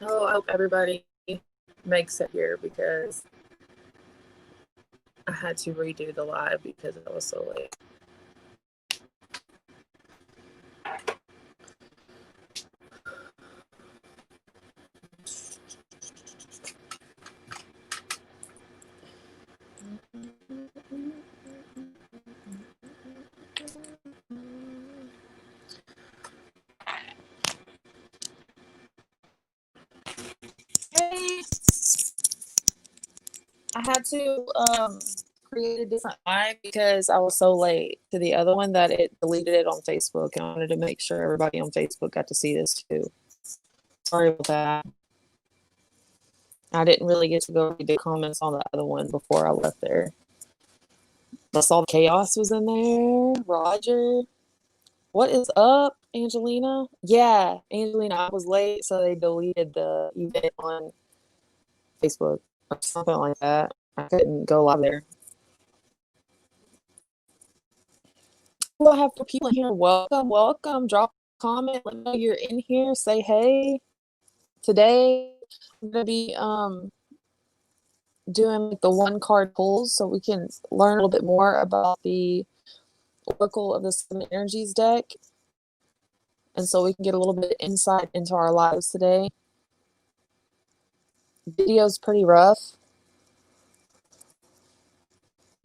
Oh, I hope everybody makes it here because I had to redo the live because I was so late. Hey, I had to create a different live because I was so late to the other one that it deleted it on Facebook, and I wanted to make sure everybody on Facebook got to see this too. Sorry about that. I didn't really get to go read the comments on the other one before I left there. I saw Chaos was in there. Roger. What is up, Angelina? Yeah, Angelina, I was late, so they deleted the event on Facebook or something like that. I couldn't go live there. We'll have for people in here. Welcome, welcome. Drop a comment. Let me know you're in here. Say hey. Today I'm gonna be doing the one card pulls so we can learn a little bit more about the Oracle of the Seven Energies deck. And so we can get a little bit of insight into our lives today. Video's pretty rough.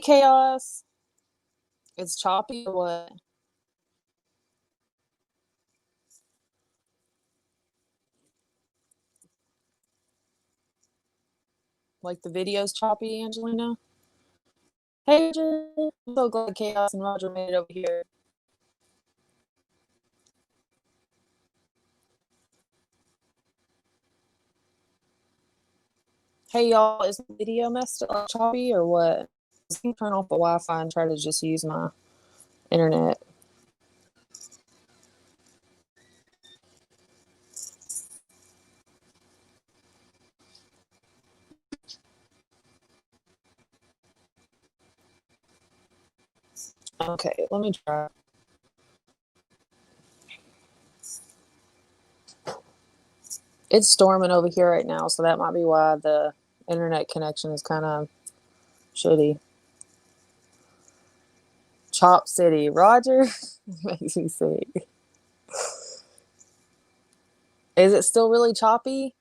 Chaos. It's choppy or what? Like the video's choppy, Angelina? Hey, Roger. I'm so glad Chaos and Roger made it over here. Hey, y'all, is the video messed up, choppy, or what? I can turn off the Wi-Fi and try to just use my internet. Okay, let me try. It's storming over here right now, so that might be why the internet connection is kind of shitty. Chop City. Roger makes me sick. Is it still really choppy?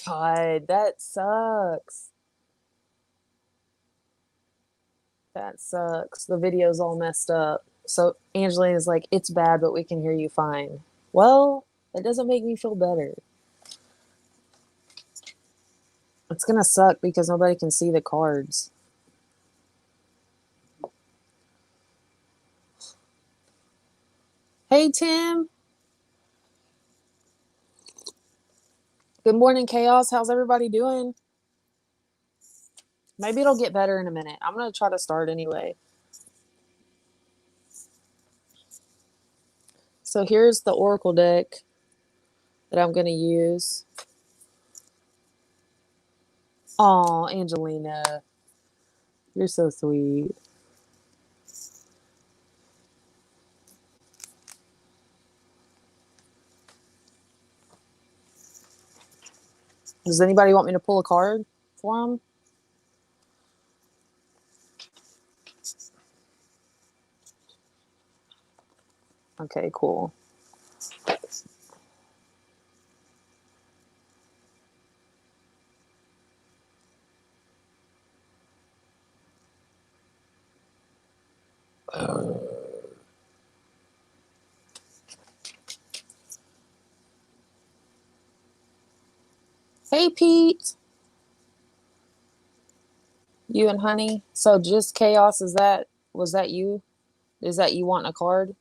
God, that sucks. That sucks. The video's all messed up. So Angelina's like, it's bad, but we can hear you fine. Well, that doesn't make me feel better. It's gonna suck because nobody can see the cards. Hey Tim. Good morning, Chaos. How's everybody doing? Maybe it'll get better in a minute. I'm gonna try to start anyway. So here's the Oracle deck that I'm gonna use. Aw, Angelina. You're so sweet. Does anybody want me to pull a card for them? Okay, cool. Hey Pete. You and Honey. So just Chaos, is that was that you? Is that you wanting a card?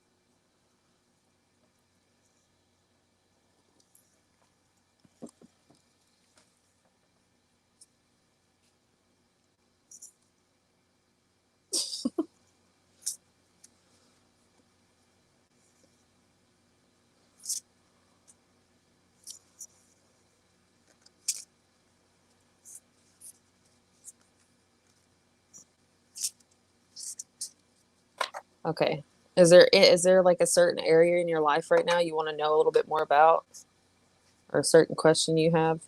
Okay. Is there like a certain area in your life right now you want to know a little bit more about, or a certain question you have?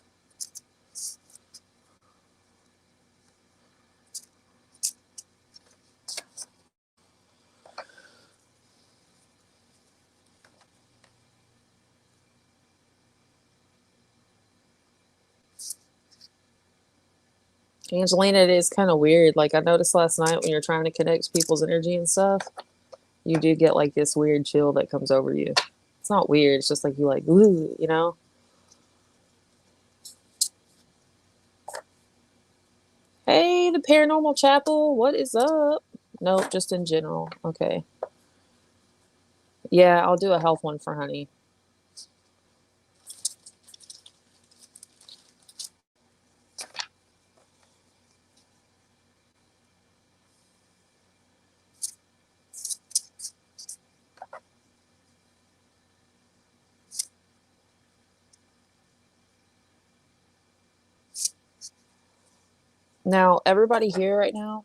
Angelina, it is kind of weird. Like I noticed last night when you're trying to connect people's energy and stuff, you do get like this weird chill that comes over you. It's not weird. It's just like you like, ooh, you know? Hey, the Paranormal Chapel, what is up? Nope, just in general. Okay. Yeah, I'll do a health one for Honey. Now, everybody here right now,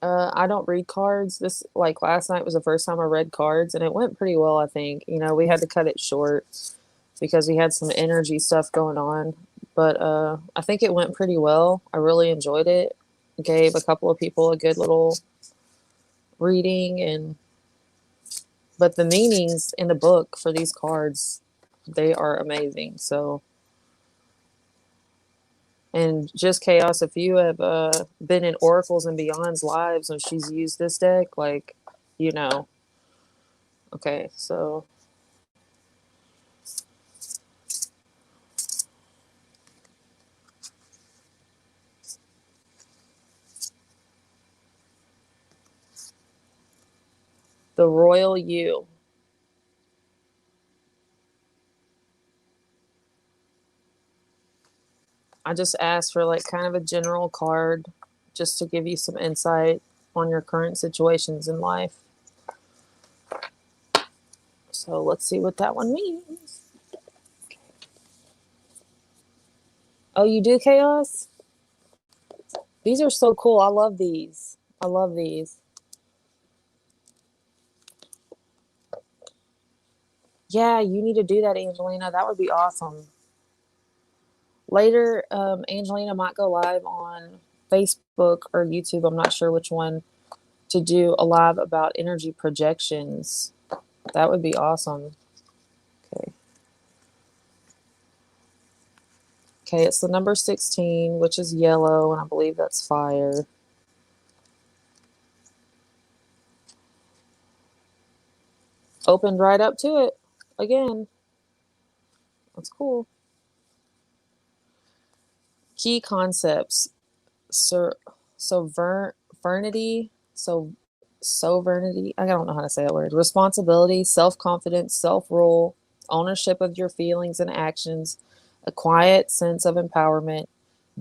I don't read cards. This, like last night was the first time I read cards, and it went pretty well, I think. You know, we had to cut it short because we had some energy stuff going on. But I think it went pretty well. I really enjoyed it. Gave a couple of people a good little reading, and but the meanings in the book for these cards, they are amazing. So, and just chaos, if you have been in Oracles and Beyond's lives and she's used this deck, like, you know. Okay, so the Royal You. I just asked for like kind of a general card just to give you some insight on your current situations in life. So let's see what that one means. Oh, you do chaos? These are so cool. I love these. I love these. Yeah, you need to do that, Angelina. That would be awesome. Later, Angelina might go live on Facebook or YouTube. I'm not sure which one, to do a live about energy projections. That would be awesome. Okay. Okay, it's the number 16, which is yellow, and I believe that's fire. Opened right up to it again. That's cool. Key concepts. Sir, sovereignty. So, sovereignty. I don't know how to say that word. Responsibility, self confidence, self rule, ownership of your feelings and actions, a quiet sense of empowerment,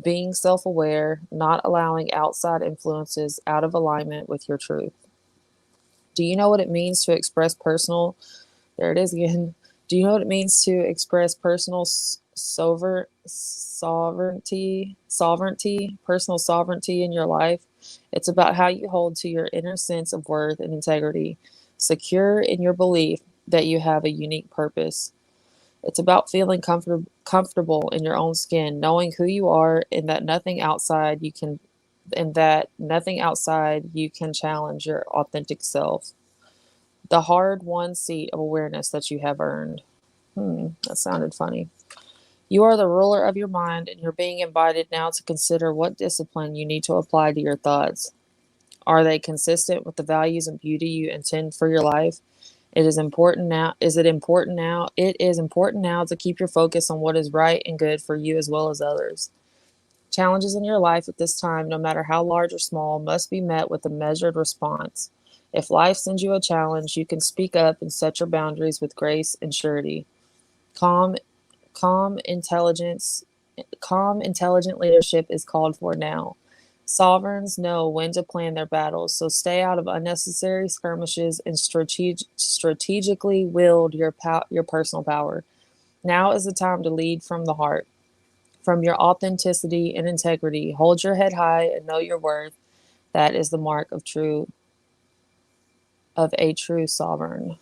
being self aware, not allowing outside influences out of alignment with your truth. Do you know what it means to express personal? There it is again. Do you know what it means to express personal personal sovereignty in your life? It's about how you hold to your inner sense of worth and integrity, secure in your belief that you have a unique purpose. It's about feeling comfortable in your own skin, knowing who you are, and that nothing outside you can challenge your authentic self. The hard-won seat of awareness that you have earned. That sounded funny. You are the ruler of your mind, and you're being invited now to consider what discipline you need to apply to your thoughts. Are they consistent with the values and beauty you intend for your life? It is important now. Is it important now? It is important now to keep your focus on what is right and good for you as well as others. Challenges in your life at this time, no matter how large or small, must be met with a measured response. If life sends you a challenge, you can speak up and set your boundaries with grace and surety. Calm, calm intelligence, calm, intelligent leadership is called for now. Sovereigns know when to plan their battles, so stay out of unnecessary skirmishes and strategically wield your personal power. Now is the time to lead from the heart. From your authenticity and integrity, hold your head high and know your worth. That is the mark of true of a true sovereign.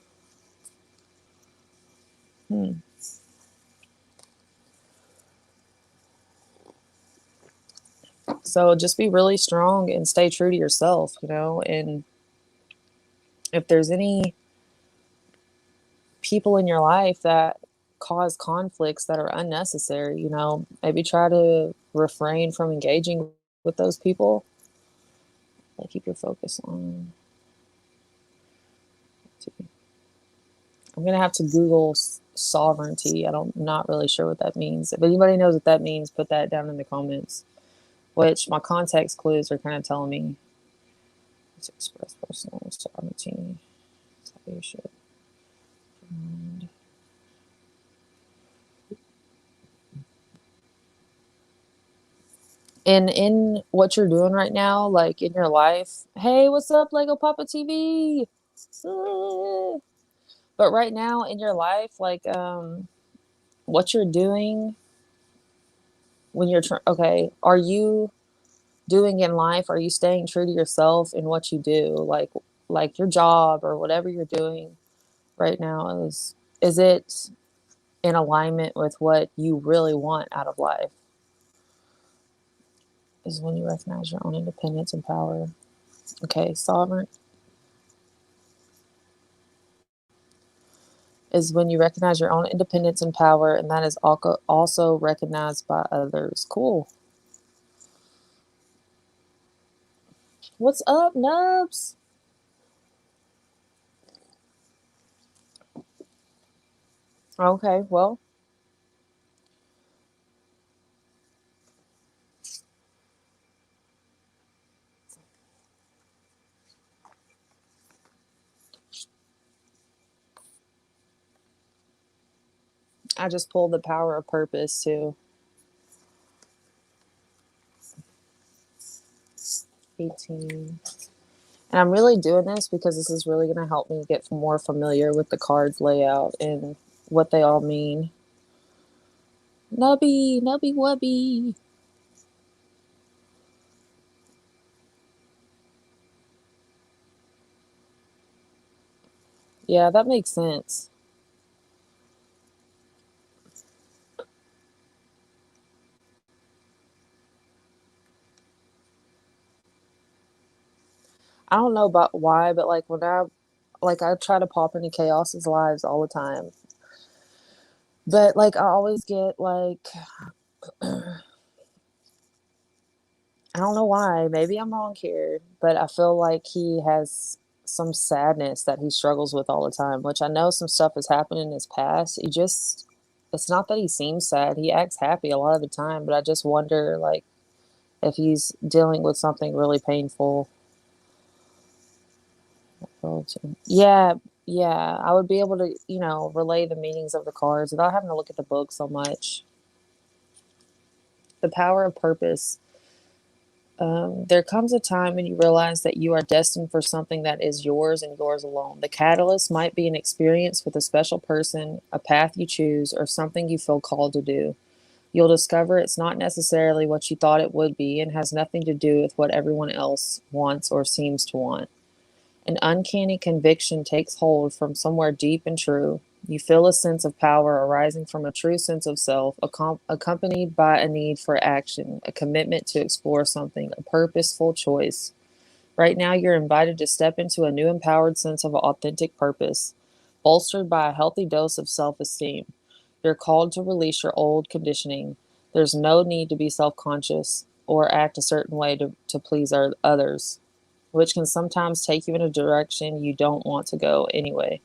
So just be really strong and stay true to yourself, and if there's any people in your life that cause conflicts that are unnecessary, maybe try to refrain from engaging with those people. Like, keep your focus on. I'm gonna have to Google sovereignty. Not really sure what that means. If anybody knows what that means, put that down in the comments. Which my context clues are kind of telling me to express personal sovereignty. That's how you should. And in what you're doing right now, like in your life, hey, what's up, Lego Papa TV? But right now in your life, like, what you're doing when you're okay, are you doing in life? Are you staying true to yourself in what you do? Like your job or whatever you're doing right now, is it in alignment with what you really want out of life? Is when you recognize your own independence and power. Okay, sovereign is when you recognize your own independence and power, and that is also recognized by others. Cool. What's up, Nubs? Okay, well, I just pulled the power of purpose too. 18. And I'm really doing this because this is really going to help me get more familiar with the cards layout and what they all mean. Nubby, nubby wubby. Yeah, that makes sense. I don't know about why, but I try to pop into Chaos's lives all the time. But like I always get like I don't know why. Maybe I'm wrong here, but I feel like he has some sadness that he struggles with all the time, which I know some stuff has happened in his past. It's not that he seems sad. He acts happy a lot of the time, but I just wonder, like, if he's dealing with something really painful. Yeah, yeah. I would be able to, relay the meanings of the cards without having to look at the book so much. The power of purpose. There comes a time when you realize that you are destined for something that is yours and yours alone. The catalyst might be an experience with a special person, a path you choose, or something you feel called to do. You'll discover it's not necessarily what you thought it would be and has nothing to do with what everyone else wants or seems to want. An uncanny conviction takes hold from somewhere deep and true. You feel a sense of power arising from a true sense of self, accompanied by a need for action, a commitment to explore something, a purposeful choice. Right now, you're invited to step into a new empowered sense of authentic purpose, bolstered by a healthy dose of self esteem. You're called to release your old conditioning. There's no need to be self conscious or act a certain way to please others, which can sometimes take you in a direction you don't want to go anyway.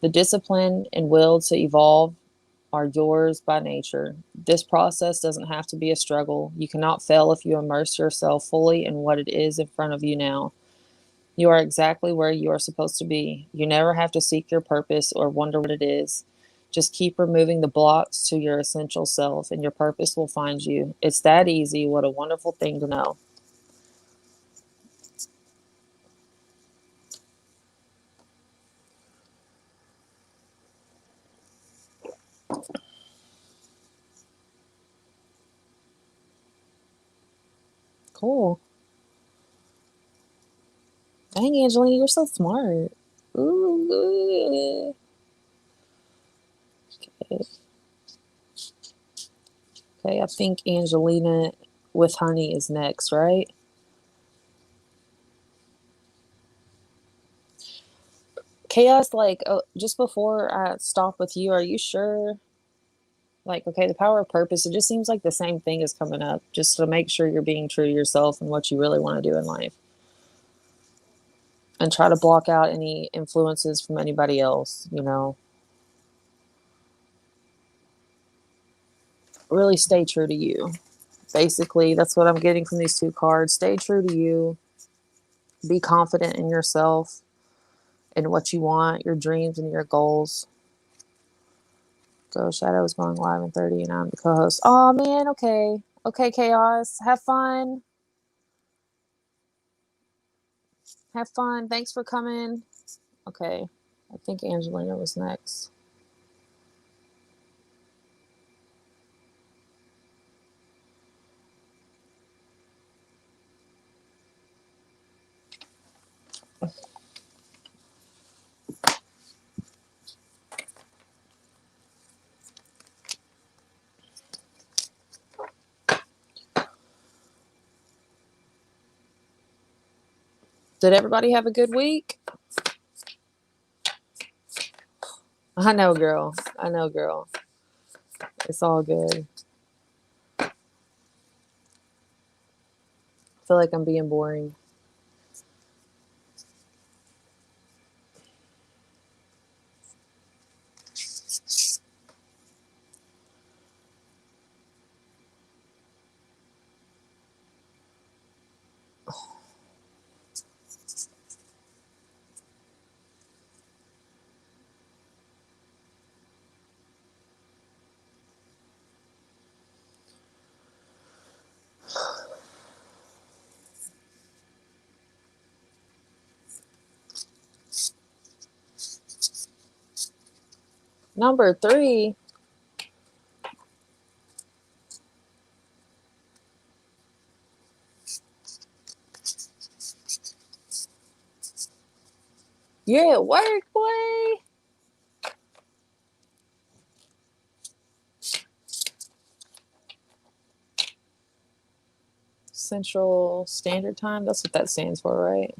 The discipline and will to evolve are yours by nature. This process doesn't have to be a struggle. You cannot fail if you immerse yourself fully in what it is in front of you now. You are exactly where you are supposed to be. You never have to seek your purpose or wonder what it is. Just keep removing the blocks to your essential self, and your purpose will find you. It's that easy. What a wonderful thing to know. Cool. Dang, Angelina, you're so smart. Okay. Okay, I think Angelina with honey is next, right? Chaos, like, just before I stop with you, are you sure? Like, okay, the power of purpose, it just seems like the same thing is coming up, just to make sure you're being true to yourself and what you really want to do in life. And try to block out any influences from anybody else, you know? Really stay true to you. Basically, that's what I'm getting from these two cards. Stay true to you. Be confident in yourself and what you want, your dreams and your goals. So Shadow is going live in 30 and I'm the co-host. Oh man, okay. Okay, Chaos. Have fun. Have fun. Thanks for coming. Okay. I think Angelina was next. Did everybody have a good week? I know, girl. I know, girl. It's all good. I feel like I'm being boring. Number 3. You're at work, boy. Central Standard Time. That's what that stands for, right?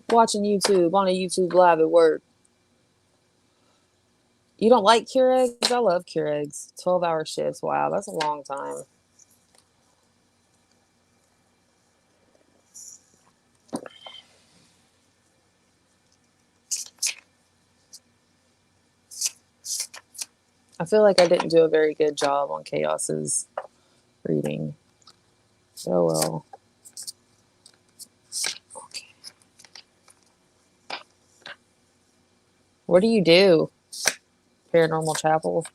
Watching YouTube on a YouTube live at work. You don't like Keurigs? I love Keurigs. 12-hour shifts. Wow, that's a long time. I feel like I didn't do a very good job on Chaos's reading. Oh well. Okay. What do you do? Paranormal Chapel?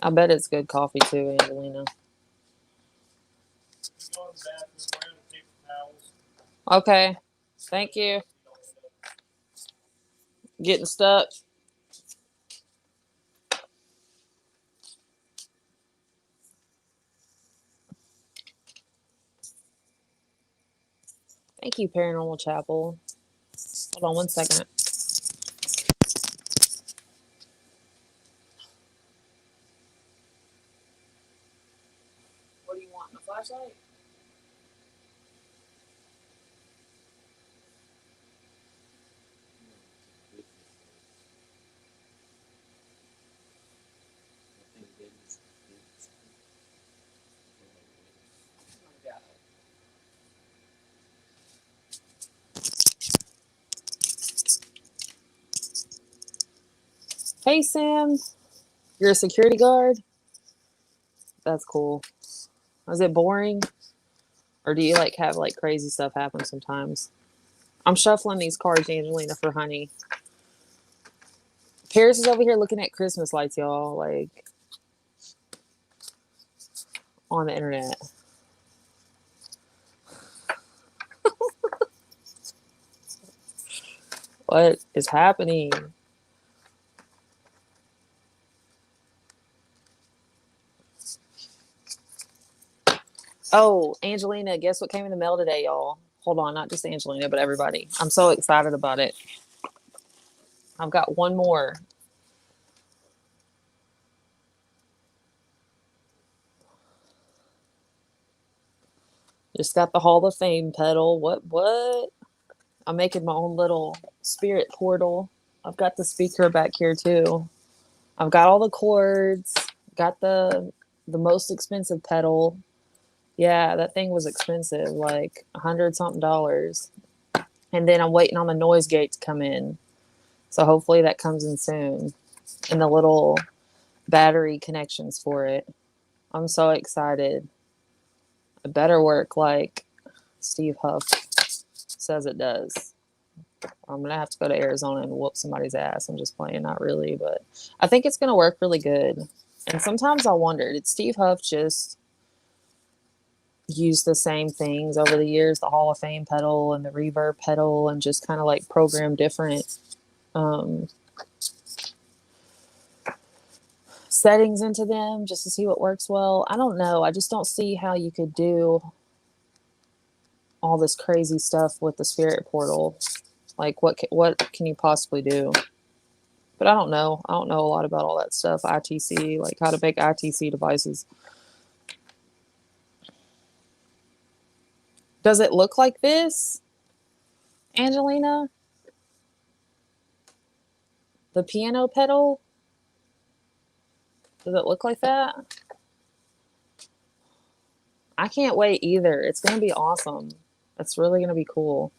I bet it's good coffee too, Angelina. Okay. Thank you. Getting stuck. Thank you, Paranormal Chapel. Hold on 1 second. What do you want? A flashlight? Hey, Sam. You're a security guard? That's cool. Is it boring? Or do you like have like crazy stuff happen sometimes? I'm shuffling these cards, Angelina, for honey. Paris is over here looking at Christmas lights, y'all, like on the internet. What is happening? Oh, Angelina, guess what came in the mail today, y'all? Hold on, not just Angelina, but everybody. I'm so excited about it. I've got one more. Just got the Hall of Fame pedal. What? I'm making my own little spirit portal. I've got the speaker back here too. I've got all the cords. Got the most expensive pedal. Yeah, that thing was expensive, like 100 something dollars. And then I'm waiting on the noise gate to come in. So hopefully that comes in soon. And the little battery connections for it. I'm so excited. It better work like Steve Huff says it does. I'm gonna have to go to Arizona and whoop somebody's ass. I'm just playing, not really, but I think it's gonna work really good. And sometimes I wonder, did Steve Huff just use the same things over the years, the Hall of Fame pedal and the reverb pedal, and just kind of like program different um, settings into them just to see what works well? I don't know. I just don't see how you could do all this crazy stuff with the Spirit Portal. Like, what can you possibly do? But I don't know. I don't know a lot about all that stuff. ITC, like how to make ITC devices. Does it look like this, Angelina? The piano pedal? Does it look like that? I can't wait either. It's going to be awesome. It's really going to be cool.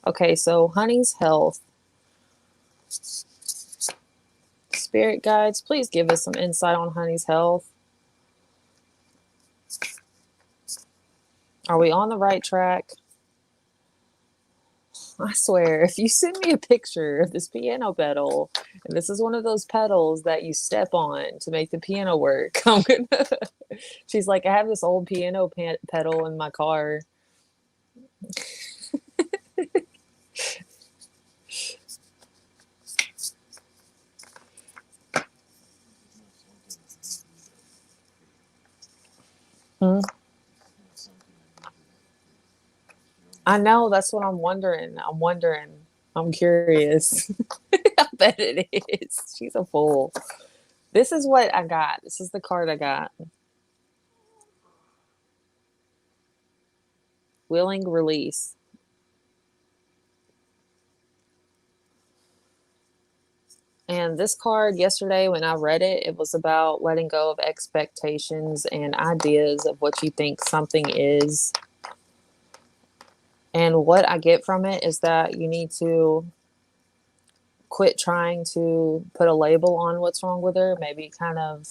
Okay, so Honey's Health. Spirit guides, please give us some insight on Honey's health. Are we on the right track? I swear, if you send me a picture of this piano pedal, and this is one of those pedals that you step on to make the piano work, I'm gonna. She's like, I have this old piano pedal in my car. Hmm? I know, that's what I'm wondering. I'm curious. I bet it is. She's a fool. This is what I got. This is the card I got. Willing release. And this card yesterday, when I read it, it was about letting go of expectations and ideas of what you think something is. And what I get from it is that you need to quit trying to put a label on what's wrong with her. Maybe kind of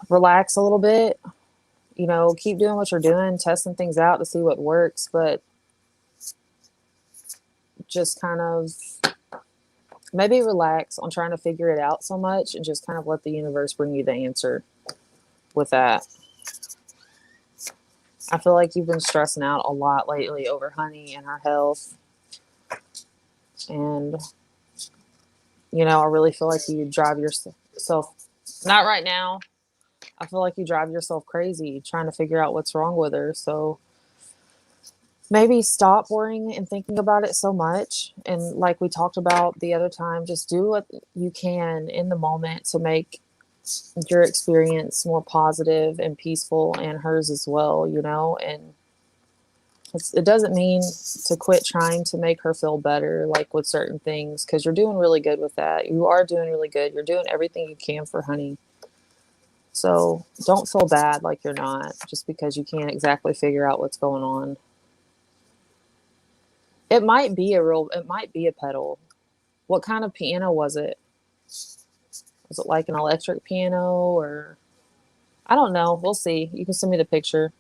relax a little bit. You know, keep doing what you're doing, testing things out to see what works, but just kind of maybe relax on trying to figure it out so much and just kind of let the universe bring you the answer with that. I feel like you've been stressing out a lot lately over Honey and her health. And, you know, I really feel like you drive yourself, not right now. I feel like you drive yourself crazy trying to figure out what's wrong with her. So maybe stop worrying and thinking about it so much. And like we talked about the other time, just do what you can in the moment to make your experience more positive and peaceful, and hers as well, you know. And it doesn't mean to quit trying to make her feel better, like with certain things, because you're doing really good with that. You are doing really good. You're doing everything you can for Honey. So don't feel bad like you're not, just because you can't exactly figure out what's going on. It might be a pedal. What kind of piano was it? Was it like an electric piano, or I don't know. We'll see. You can send me the picture.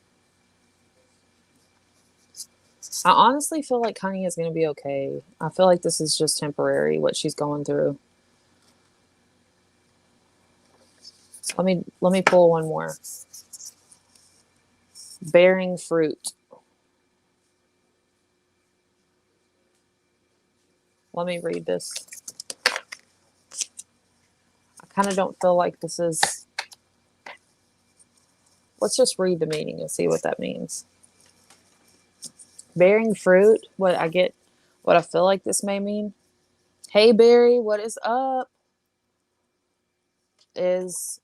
I honestly feel like Honey is going to be okay. I feel like this is just temporary, what she's going through. Let me pull one more. Bearing fruit. Let me read this. I kind of don't feel like this is Let's just read the meaning and see what that means. Bearing fruit, what I feel like this may mean. Hey Barry, what is up? Is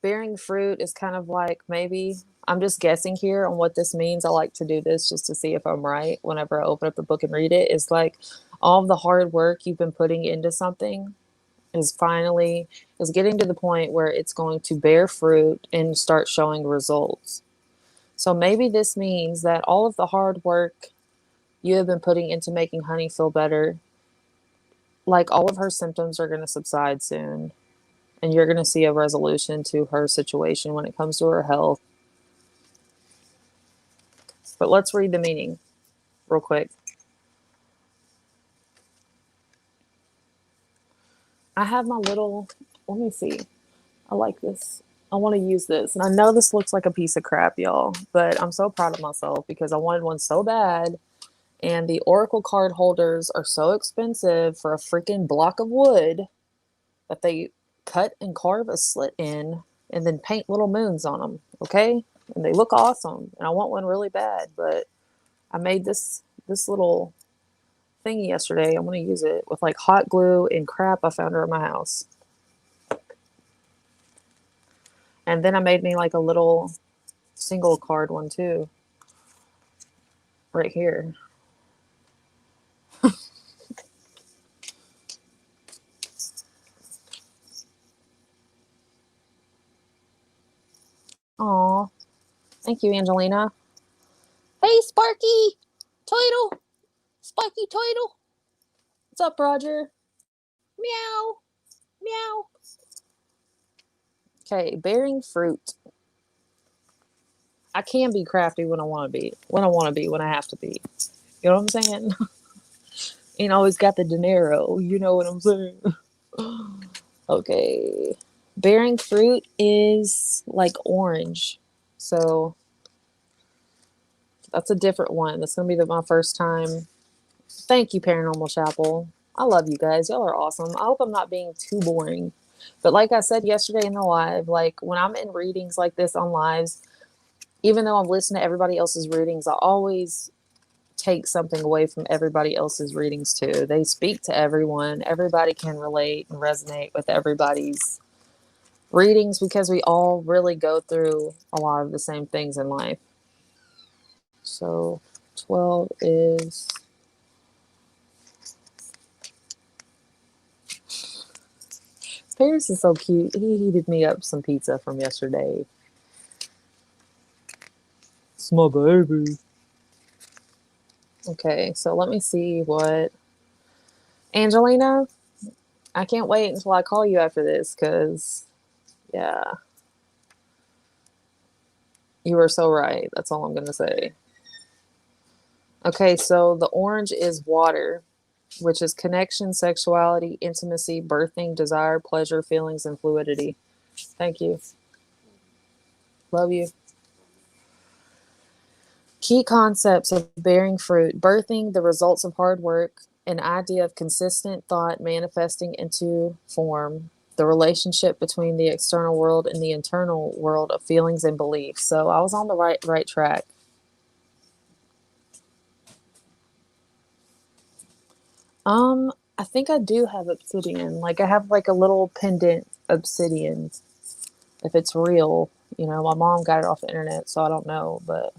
bearing fruit is kind of like, maybe I'm just guessing here on what this means. I like to do this just to see if I'm right whenever I open up the book and read it. It's like all of the hard work you've been putting into something is getting to the point where it's going to bear fruit and start showing results. So maybe this means that all of the hard work you have been putting into making Honey feel better, like all of her symptoms are going to subside soon. And you're going to see a resolution to her situation when it comes to her health. But let's read the meaning real quick. I have my little, let me see. I like this. I want to use this. And I know this looks like a piece of crap, y'all, but I'm so proud of myself because I wanted one so bad. And the Oracle card holders are so expensive for a freaking block of wood that they cut and carve a slit in and then paint little moons on them. Okay. And they look awesome. And I want one really bad, but I made this little thingy yesterday. I'm going to use it with like hot glue and crap I found around my house. And then I made me like a little single card one too. Right here. Aw. Thank you, Angelina. Hey, Sparky! Toidle! Sparky Toidle! What's up, Roger? Meow! Meow! Okay, bearing fruit. I can be crafty when I want to be. When I have to be. You know what I'm saying? Ain't always got the dinero. You know what I'm saying? Okay. Bearing fruit is like orange. So that's a different one. That's going to be my first time. Thank you, Paranormal Chapel. I love you guys. Y'all are awesome. I hope I'm not being too boring. But like I said yesterday in the live, like when I'm in readings like this on lives, even though I'm listening to everybody else's readings, I always take something away from everybody else's readings too. They speak to everyone. Everybody can relate and resonate with everybody's readings because we all really go through a lot of the same things in life. So 12 is... Paris is so cute. He heated me up some pizza from yesterday. It's my baby. Okay, so let me see what... Angelina, I can't wait until I call you after this because, yeah. You were so right. That's all I'm going to say. Okay, so the orange is water, which is connection, sexuality, intimacy, birthing, desire, pleasure, feelings, and fluidity. Thank you. Love you. Key concepts of bearing fruit: birthing, the results of hard work, an idea of consistent thought manifesting into form, the relationship between the external world and the internal world of feelings and beliefs. So I was on the right track. I think I do have obsidian. Like I have like a little pendant obsidian. If it's real, you know, my mom got it off the internet, so I don't know, but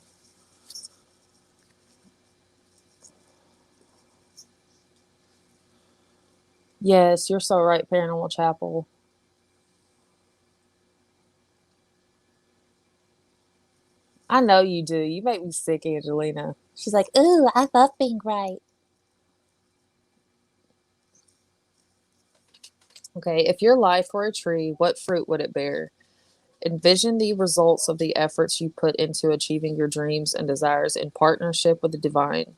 yes, you're so right, Paranormal Chapel. I know you do. You make me sick, Angelina. She's like, ooh, I love being right. Okay, if your life were a tree, what fruit would it bear? Envision the results of the efforts you put into achieving your dreams and desires in partnership with the divine.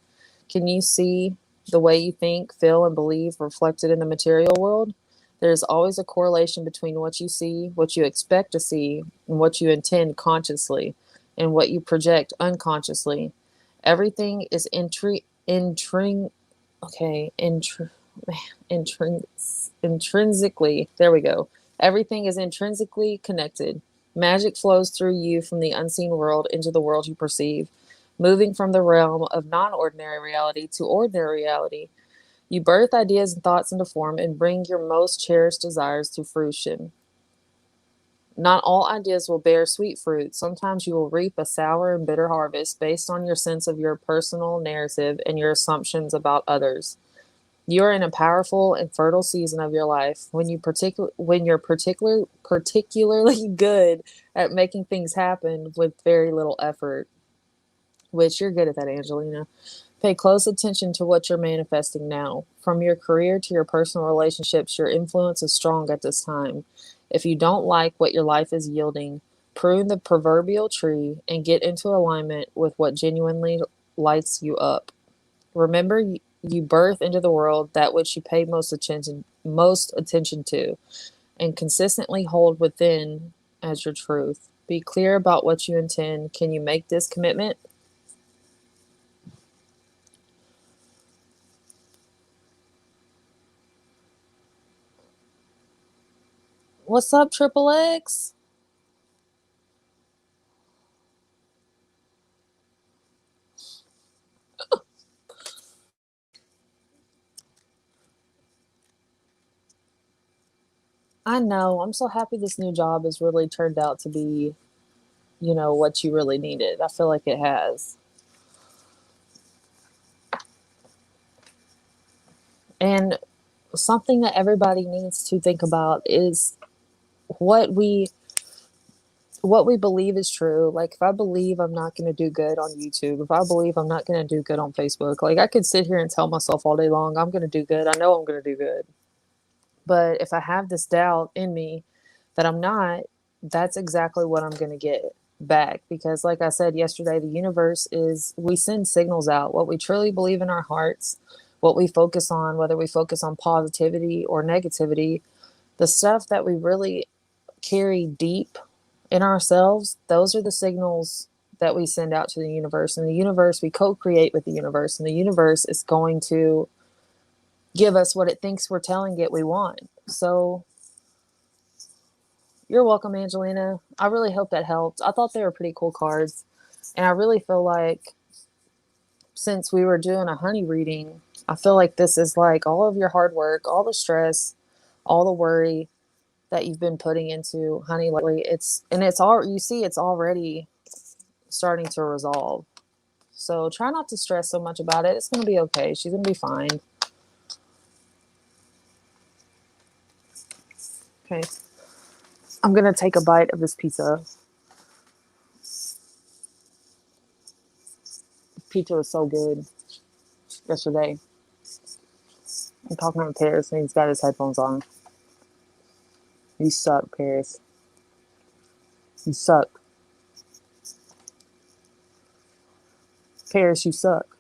Can you see the way you think, feel, and believe reflected in the material world? There's always a correlation between what you see, what you expect to see, and what you intend consciously, and what you project unconsciously. Everything is okay, intrinsically, there we go. Everything is intrinsically connected. Magic flows through you from the unseen world into the world you perceive, moving from the realm of non ordinary reality to ordinary reality. You birth ideas and thoughts into form and bring your most cherished desires to fruition. Not all ideas will bear sweet fruit. Sometimes you will reap a sour and bitter harvest based on your sense of your personal narrative and your assumptions about others. You are in a powerful and fertile season of your life when you're particularly good at making things happen with very little effort, which you're good at that, Angelina. Pay close attention to what you're manifesting now. From your career to your personal relationships, your influence is strong at this time. If you don't like what your life is yielding, prune the proverbial tree and get into alignment with what genuinely lights you up. Remember, you birth into the world that which you pay most attention to, and consistently hold within as your truth. Be clear about what you intend. Can you make this commitment? What's up, Triple X? I know. I'm so happy this new job has really turned out to be, what you really needed. I feel like it has. And something that everybody needs to think about is what we what we believe is true. Like if I believe I'm not going to do good on YouTube, if I believe I'm not going to do good on Facebook, like I could sit here and tell myself all day long I'm going to do good. I know I'm going to do good. But if I have this doubt in me that I'm not, that's exactly what I'm going to get back. Because, like I said yesterday, the universe is, we send signals out. What we truly believe in our hearts, what we focus on, whether we focus on positivity or negativity, the stuff that we really carry deep in ourselves, those are the signals that we send out to the universe. And the universe, we co create with the universe, and the universe is going to give us what it thinks we're telling it we want. So you're welcome, Angelina. I really hope that helped. I thought they were pretty cool cards. And I really feel like since we were doing a honey reading, I feel like this is like all of your hard work, all the stress, all the worry that you've been putting into honey lately. It's all, you see, it's already starting to resolve. So try not to stress so much about it. It's going to be okay. She's going to be fine. Okay. I'm going to take a bite of this pizza. Pizza was so good yesterday. I'm talking to Paris and he's got his headphones on. You suck, Paris. You suck. Paris, you suck.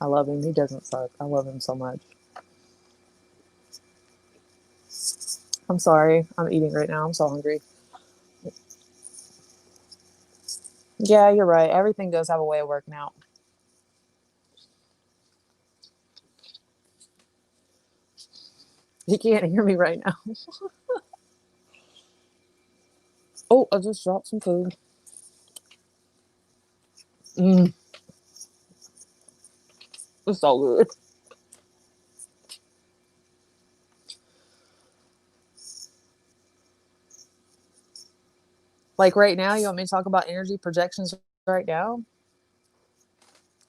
I love him. He doesn't suck. I love him so much. I'm sorry. I'm eating right now. I'm so hungry. Yeah, you're right. Everything does have a way of working out. He can't hear me right now. Oh, I just dropped some food. Mm, it's so good. Like right now, you want me to talk about energy projections right now?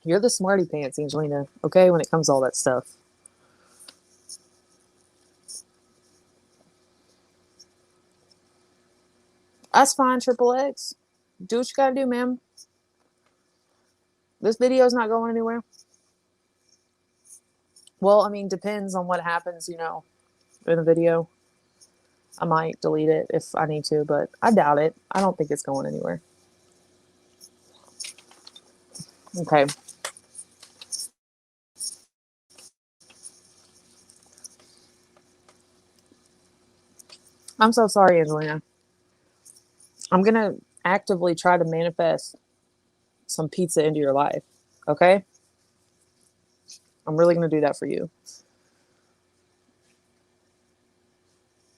You're the smarty pants, Angelina, okay, when it comes to all that stuff. That's fine, Triple X. Do what you gotta do, ma'am. This video's not going anywhere. Well, I mean, depends on what happens, in the video. I might delete it if I need to, but I doubt it. I don't think it's going anywhere. Okay. I'm so sorry, Angelina. I'm going to actively try to manifest some pizza into your life. Okay? I'm really going to do that for you.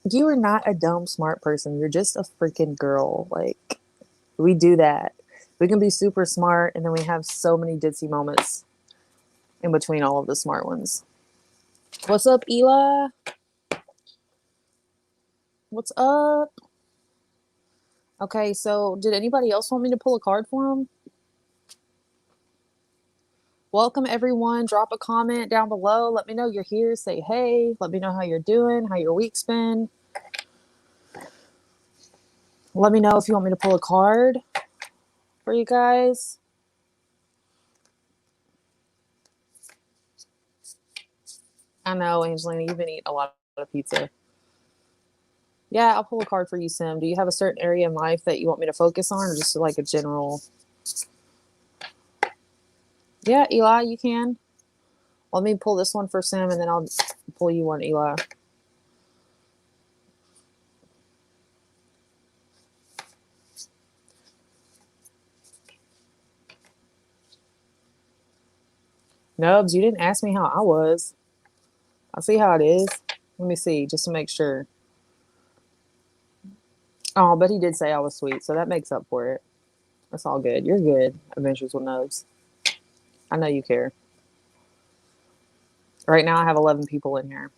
You are not a dumb, smart person. You're just a freaking girl. Like, we do that. We can be super smart, and then we have so many ditzy moments in between all of the smart ones. What's up, Eli? What's up? Okay, so did anybody else want me to pull a card for them? Welcome, everyone. Drop a comment down below. Let me know you're here. Say hey. Let me know how you're doing, how your week's been. Let me know if you want me to pull a card for you guys. I know, Angelina, you've been eating a lot of pizza. Yeah, I'll pull a card for you, Sim. Do you have a certain area in life that you want me to focus on, or just like a general? Yeah, Eli, you can. Let me pull this one for Sim, and then I'll pull you one, Eli. Nubs, you didn't ask me how I was. I'll see how it is. Let me see, just to make sure. Oh, but he did say I was sweet, so that makes up for it. That's all good. You're good, Adventures with Nubs. I know you care. Right now, I have 11 people in here.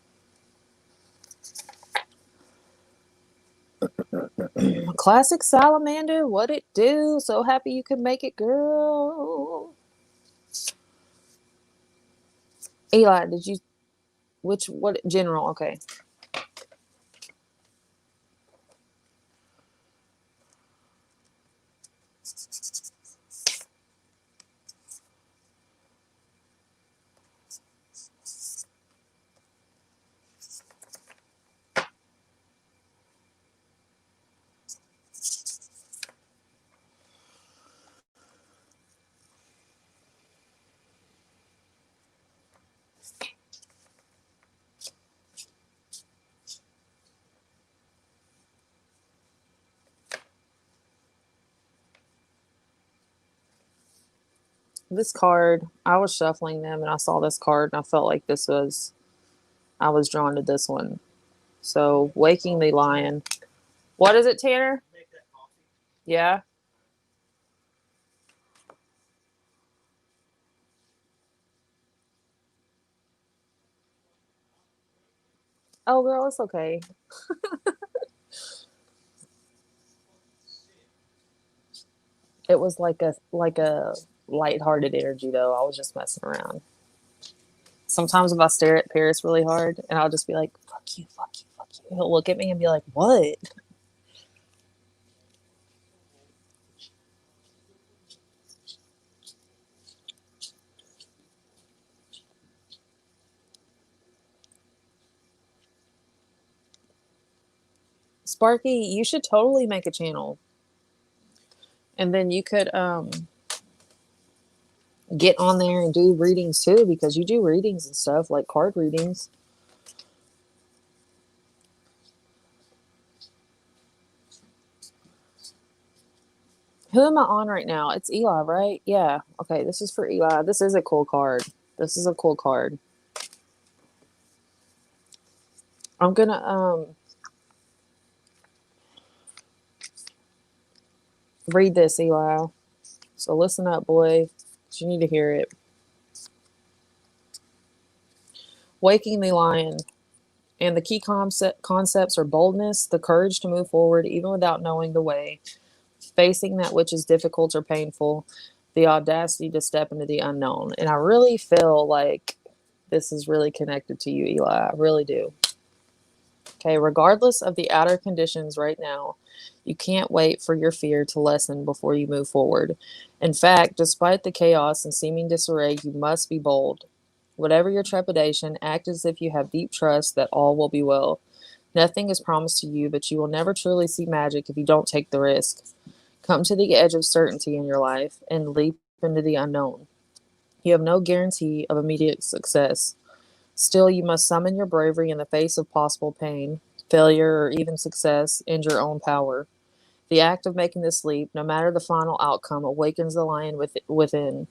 Classic Salamander, what it do? So happy you could make it, girl. Eli, did you? What general? Okay. This card, I was shuffling them and I saw this card and I felt like I was drawn to this one. So, Waking the Lion. What is it, Tanner? Yeah. Oh, girl, it's okay. It was like a lighthearted energy though. I was just messing around. Sometimes if I stare at Paris really hard and I'll just be like, fuck you, fuck you, fuck you. He'll look at me and be like, what? Sparky, you should totally make a channel. And then you could get on there and do readings too, because you do readings and stuff, like card readings. Who am I on right now? It's Eli, right? Yeah. Okay, this is for Eli. This is a cool card. This is a cool card. I'm gonna read this, Eli. So listen up, boy. You need to hear it. Waking the Lion. And the key concepts are boldness, the courage to move forward even without knowing the way, facing that which is difficult or painful, the audacity to step into the unknown. And I really feel like this is really connected to you, Eli. I really do. Okay, regardless of the outer conditions right now, you can't wait for your fear to lessen before you move forward. In fact, despite the chaos and seeming disarray, you must be bold. Whatever your trepidation, act as if you have deep trust that all will be well. Nothing is promised to you, but you will never truly see magic if you don't take the risk. Come to the edge of certainty in your life and leap into the unknown. You have no guarantee of immediate success. Still, you must summon your bravery in the face of possible pain, failure, or even success in your own power. The act of making this leap, no matter the final outcome, awakens the lion within.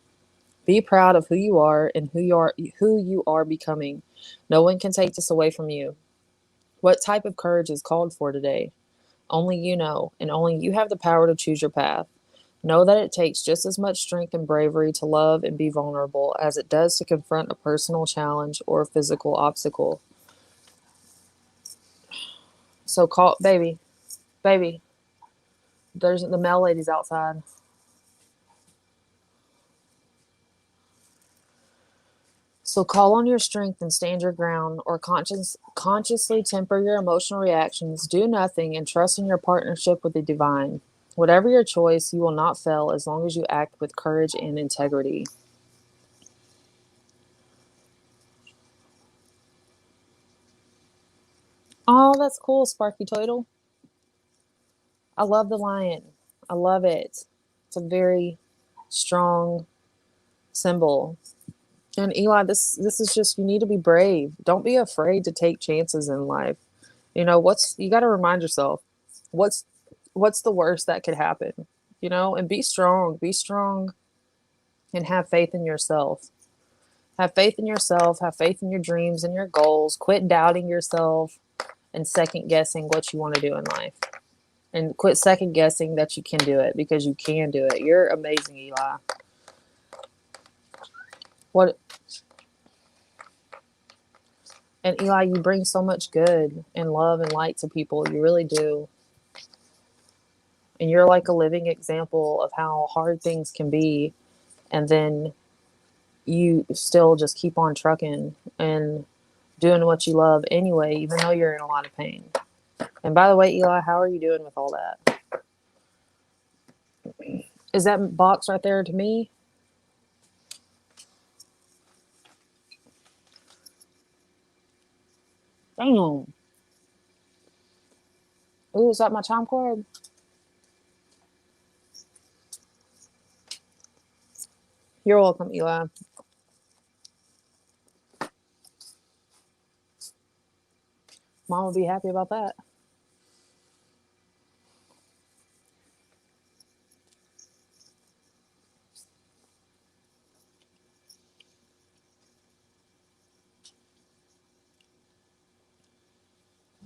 Be proud of who you are and who you are becoming. No one can take this away from you. What type of courage is called for today? Only you know, and only you have the power to choose your path. Know that it takes just as much strength and bravery to love and be vulnerable as it does to confront a personal challenge or a physical obstacle. So call baby, baby. There's the mail ladies outside. So call on your strength and stand your ground, or consciously temper your emotional reactions. Do nothing and trust in your partnership with the divine. Whatever your choice, you will not fail as long as you act with courage and integrity. Oh, that's cool, Sparky Toidle. I love the lion. I love it. It's a very strong symbol. And Eli, this is just, you need to be brave. Don't be afraid to take chances in life. What's you got to remind yourself what's what's the worst that could happen, and be strong. Be strong and have faith in yourself. Have faith in yourself, have faith in your dreams and your goals. Quit doubting yourself and second guessing what you want to do in life. And quit second guessing that you can do it, because you can do it. You're amazing, Eli. What And Eli, you bring so much good and love and light to people. You really do. And you're like a living example of how hard things can be. And then you still just keep on trucking and doing what you love anyway, even though you're in a lot of pain. And by the way, Eli, how are you doing with all that? Is that box right there to me? Damn. Ooh, is that my time card? You're welcome, Eli. Mom will be happy about that.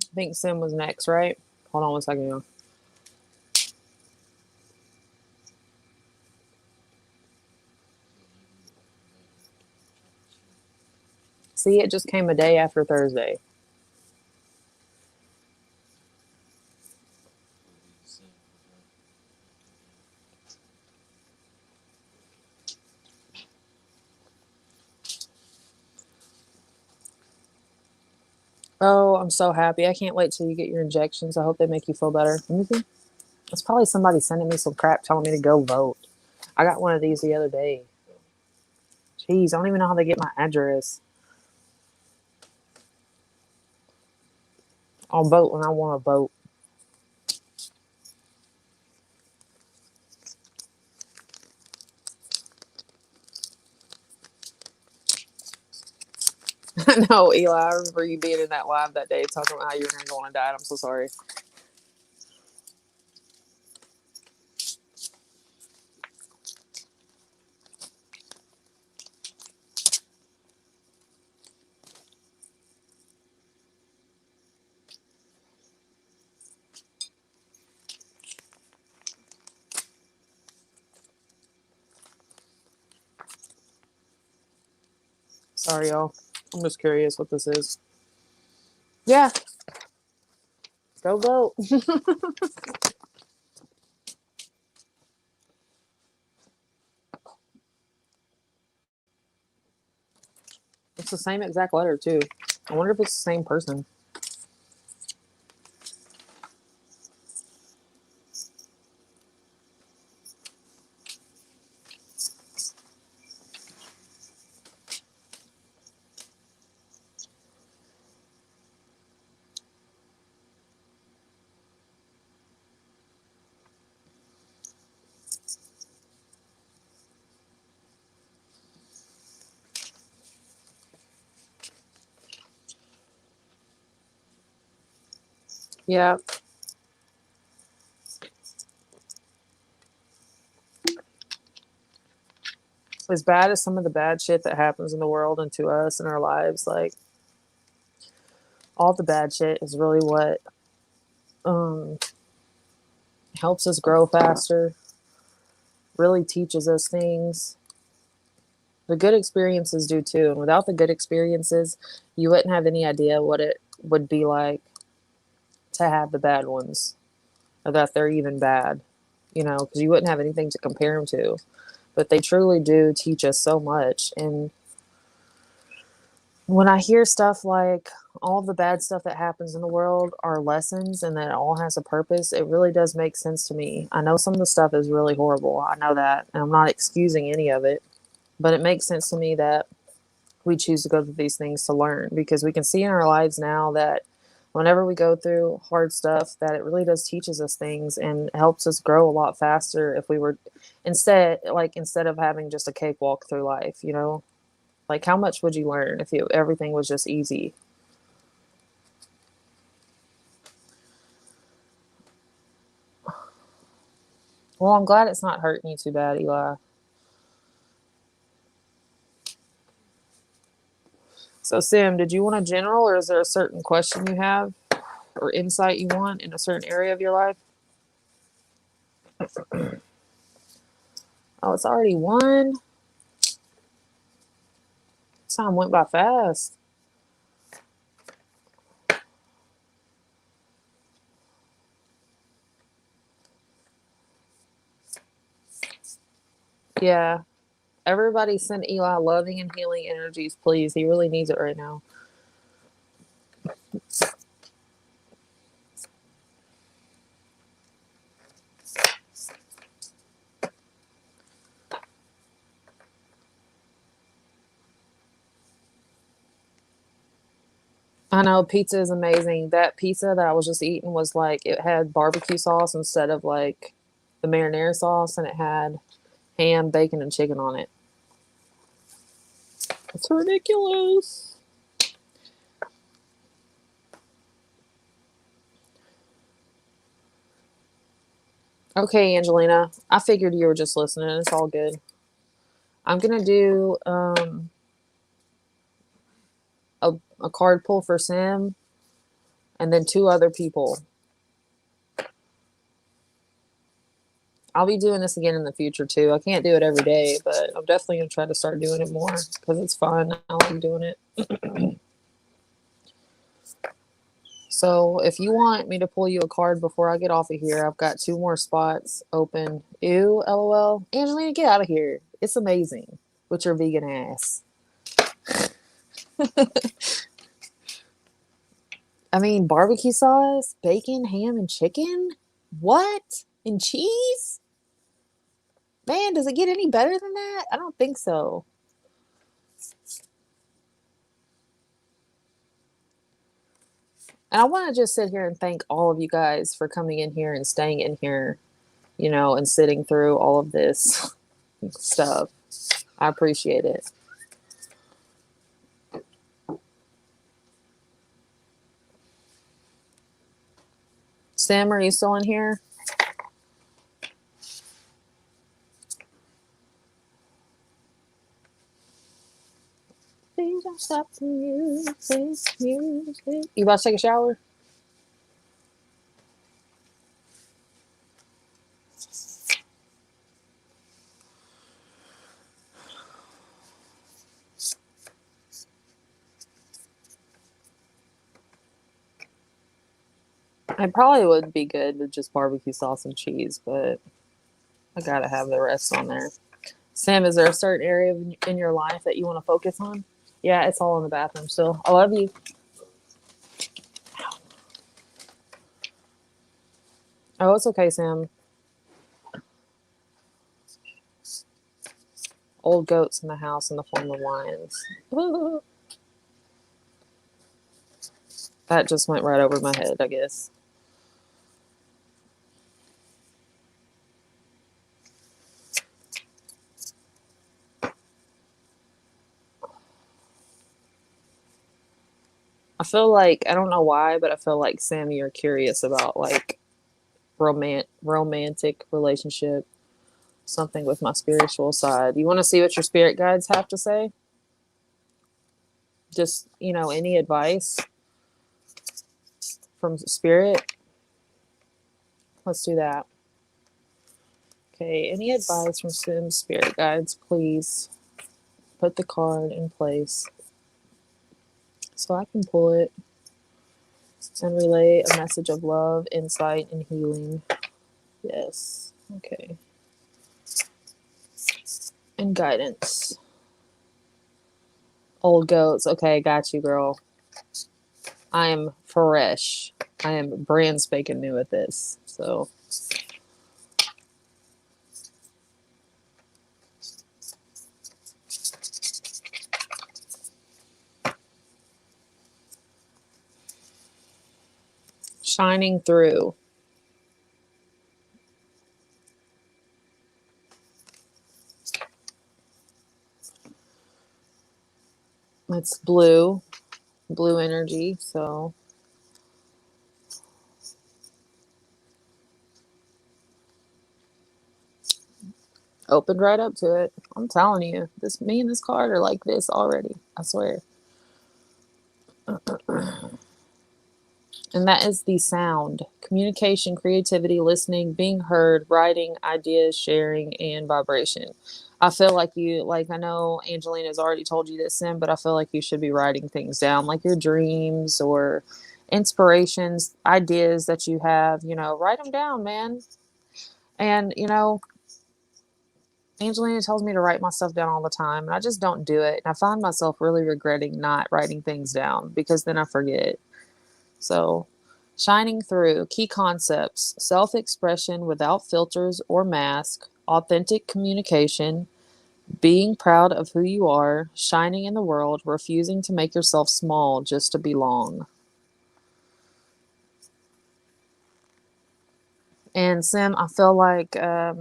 I think Sim was next, right? Hold on one second, y'all. See, it just came a day after Thursday. Oh, I'm so happy. I can't wait till you get your injections. I hope they make you feel better. Let me see. It's probably somebody sending me some crap telling me to go vote. I got one of these the other day. Jeez, I don't even know how they get my address. I'll vote when I want to vote. No, Eli, I remember you being in that live that day talking about how you were going to go on a diet. I'm so sorry. Sorry, y'all. I'm just curious what this is. Yeah, go vote. It's the same exact letter, too. I wonder if it's the same person. Yeah. as bad as some of the bad shit that happens in the world and to us in our lives, like all the bad shit is really what um, helps us grow faster, really teaches us things. The good experiences do too. And without the good experiences, you wouldn't have any idea what it would be like to have the bad ones, or that they're even bad, because you wouldn't have anything to compare them to. But they truly do teach us so much. And when I hear stuff like all the bad stuff that happens in the world are lessons and that it all has a purpose, it really does make sense to me. I know some of the stuff is really horrible. I know that. And I'm not excusing any of it. But it makes sense to me that we choose to go through these things to learn, because we can see in our lives now that whenever we go through hard stuff, that it really does teaches us things and helps us grow a lot faster if we were instead of having just a cakewalk through life, like how much would you learn if everything was just easy? Well, I'm glad it's not hurting you too bad, Eli. So, Sim, did you want a general, or is there a certain question you have or insight you want in a certain area of your life? Oh, it's already 1. Time went by fast. Yeah. Everybody send Eli loving and healing energies, please. He really needs it right now. I know pizza is amazing. That pizza that I was just eating was like, it had barbecue sauce instead of like the marinara sauce, and it had ham, bacon, and chicken on it. It's ridiculous. Okay, Angelina. I figured you were just listening. It's all good. I'm gonna do a card pull for Sam, and then 2 other people. I'll be doing this again in the future too. I can't do it every day, but I'm definitely gonna try to start doing it more because it's fun. I like doing it. So if you want me to pull you a card before I get off of here, I've got 2 more spots open. Ew, LOL. Angelina, get out of here. It's amazing with your vegan ass. I mean, barbecue sauce, bacon, ham, and chicken? What? And cheese? Man, does it get any better than that? I don't think so. And I want to just sit here and thank all of you guys for coming in here and staying in here, and sitting through all of this stuff. I appreciate it. Sam, are you still in here? Please don't stop the music, music. You about to take a shower? I probably would be good with just barbecue sauce and cheese, but I gotta have the rest on there. Sam, is there a certain area in your life that you want to focus on? Yeah, it's all in the bathroom still. I love you. Oh, it's okay, Sam. Old goats in the house in the form of lions. That just went right over my head, I guess. I feel like, I don't know why, but I feel like, Sammy, you're curious about like romantic relationship something with my spiritual side. You want to see what your spirit guides have to say? Just, any advice from spirit? Let's do that. Okay, any advice from Sim spirit guides, please put the card in place so I can pull it and relay a message of love, insight, and healing. Yes. Okay. And guidance. Old goats. Okay, got you, girl. I am fresh. I am brand spanking new at this. So shining through. It's blue energy. So opened right up to it. I'm telling you, me and this card are like this already. I swear. And that is the sound, communication, creativity, listening, being heard, writing, ideas, sharing, and vibration. I feel like I know Angelina's already told you this, Sim, but I feel like you should be writing things down, like your dreams or inspirations, ideas that you have, write them down, man. And, Angelina tells me to write my stuff down all the time, and I just don't do it. And I find myself really regretting not writing things down because then I forget. So, shining through key concepts, self expression without filters or mask, authentic communication, being proud of who you are, shining in the world, refusing to make yourself small just to belong. And Sim, I feel like, I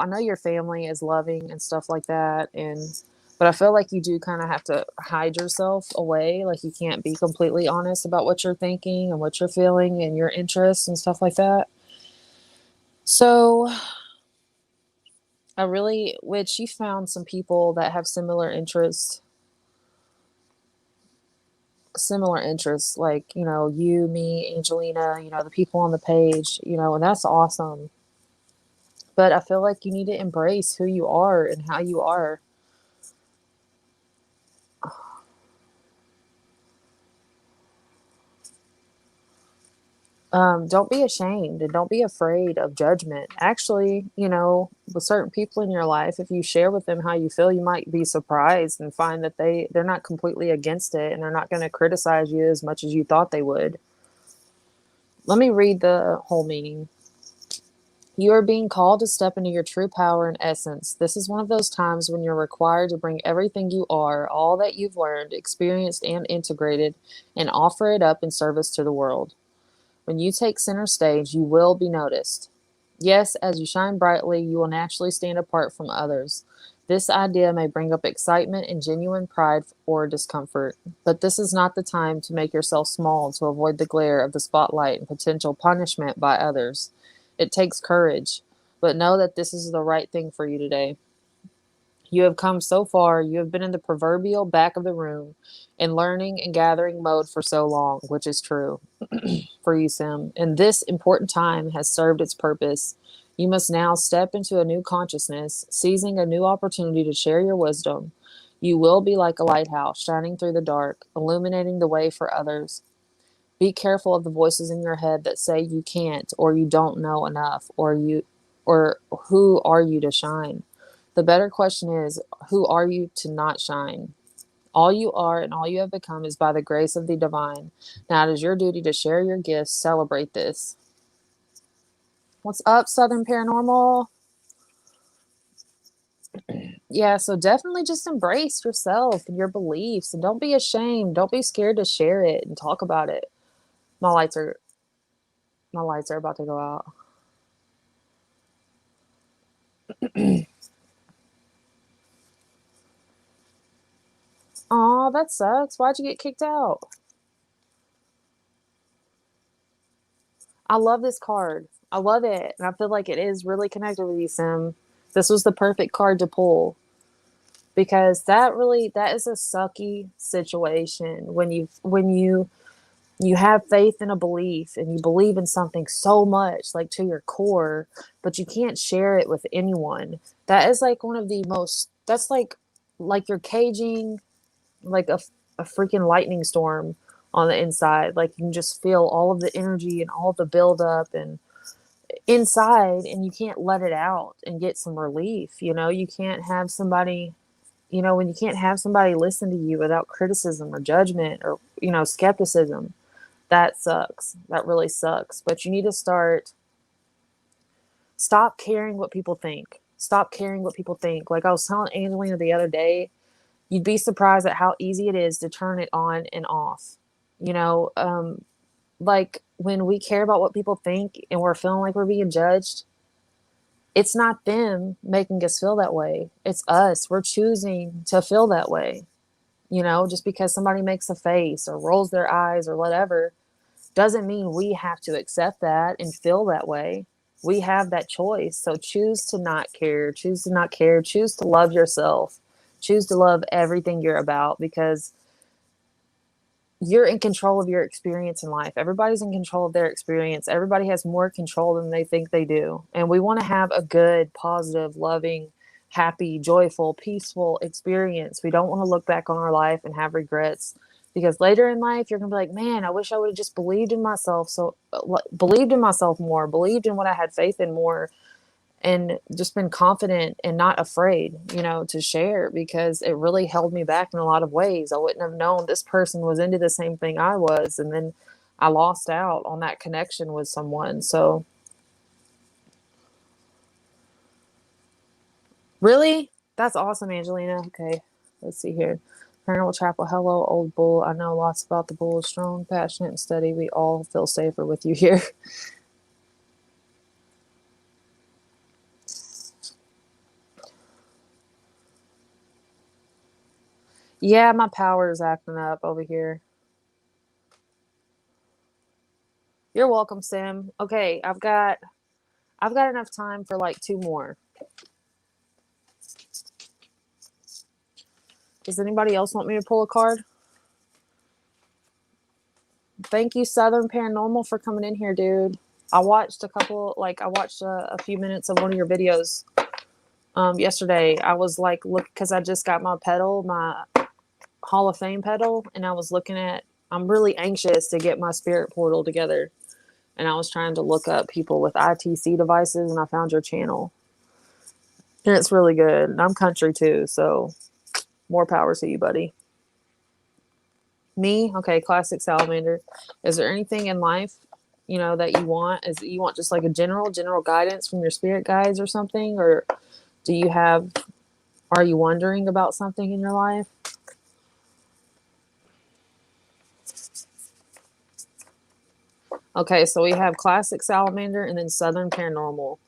know your family is loving and stuff like that, but I feel like you do kind of have to hide yourself away. Like you can't be completely honest about what you're thinking and what you're feeling and your interests and stuff like that. So which you found some people that have similar interests, like, you, me, Angelina, the people on the page, and that's awesome. But I feel like you need to embrace who you are and how you are. Don't be ashamed and don't be afraid of judgment. Actually, with certain people in your life, if you share with them how you feel, you might be surprised and find that they're not completely against it and they're not going to criticize you as much as you thought they would. Let me read the whole meaning. You are being called to step into your true power and essence. This is one of those times when you're required to bring everything you are, all that you've learned, experienced, and integrated, and offer it up in service to the world. When you take center stage, you will be noticed. Yes, as you shine brightly, you will naturally stand apart from others. This idea may bring up excitement and genuine pride or discomfort, but this is not the time to make yourself small to avoid the glare of the spotlight and potential punishment by others. It takes courage, but know that this is the right thing for you today. You have come so far. You have been in the proverbial back of the room in learning and gathering mode for so long, which is true for you, Sim. And this important time has served its purpose. You must now step into a new consciousness, seizing a new opportunity to share your wisdom. You will be like a lighthouse, shining through the dark, illuminating the way for others. Be careful of the voices in your head that say you can't, or you don't know enough, or who are you to shine? The better question is, who are you to not shine? All you are and all you have become is by the grace of the divine. Now it is your duty to share your gifts, celebrate this. What's up, Southern Paranormal? Yeah, so definitely just embrace yourself and your beliefs and don't be ashamed. Don't be scared to share it and talk about it. My lights are about to go out. Aw, that sucks. Why'd you get kicked out? I love this card. I love it. And I feel like it is really connected with you, Sim. This was the perfect card to pull because that is a sucky situation when you have faith in a belief and you believe in something so much, like to your core, but you can't share it with anyone. That is like one of the most, that's like you're caging like a freaking lightning storm on the inside. Like you can just feel all of the energy and all the buildup and inside, and you can't let it out and get some relief. You can't have somebody, when you can't have somebody listen to you without criticism or judgment or, skepticism, that sucks. That really sucks. But you need to stop caring what people think. Stop caring what people think. Like I was telling Angelina the other day, you'd be surprised at how easy it is to turn it on and off. You know, like when we care about what people think and we're feeling like we're being judged, it's not them making us feel that way. It's us. We're choosing to feel that way. Just because somebody makes a face or rolls their eyes or whatever doesn't mean we have to accept that and feel that way. We have that choice. So choose to not care, choose to not care, choose to love yourself, choose to love everything you're about because you're in control of your experience in life. Everybody's in control of their experience. Everybody has more control than they think they do. And we want to have a good, positive, loving, happy, joyful, peaceful experience. We don't want to look back on our life and have regrets because later in life you're going to be like, man, I wish I would have just believed in myself. So believed in myself more, believed in what I had faith in more, and just been confident and not afraid, to share because it really held me back in a lot of ways. I wouldn't have known this person was into the same thing I was. And then I lost out on that connection with someone. So really, that's awesome, Angelina. Okay. Let's see here. Paranormal Chapel. Hello, old bull. I know lots about the bull. Strong, passionate, and steady. We all feel safer with you here. Yeah, my power is acting up over here. You're welcome, Sim. Okay, I've got enough time for like two more. Does anybody else want me to pull a card? Thank you, Southern Paranormal, for coming in here, dude. I watched a few minutes of one of your videos yesterday. I was like, look, because I just got my Hall of Fame pedal, and I was looking at, I'm really anxious to get my spirit portal together. And I was trying to look up people with ITC devices, and I found your channel. And it's really good. And I'm country too, so more power to you, buddy. Me? Okay, classic salamander. Is there anything in life, that you want? Is you want just like a general guidance from your spirit guides or something? Or do you have, are you wondering about something in your life? Okay, so we have classic salamander and then southern paranormal.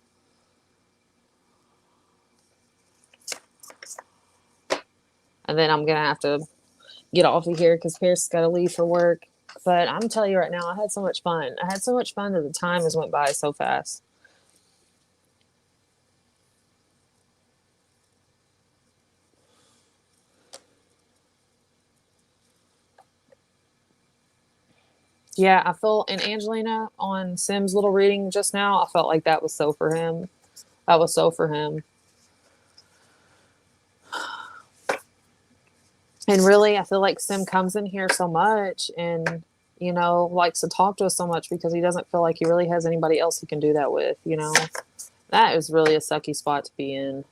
And then I'm going to have to get off of here because Pierce has got to leave for work. But I'm telling you right now, I had so much fun. I had so much fun that the time has went by so fast. Yeah, I feel, and Angelina on Sim's little reading just now, I felt like that was so for him. That was so for him. And really, I feel like Sim comes in here so much and, likes to talk to us so much because he doesn't feel like he really has anybody else he can do that with. That is really a sucky spot to be in.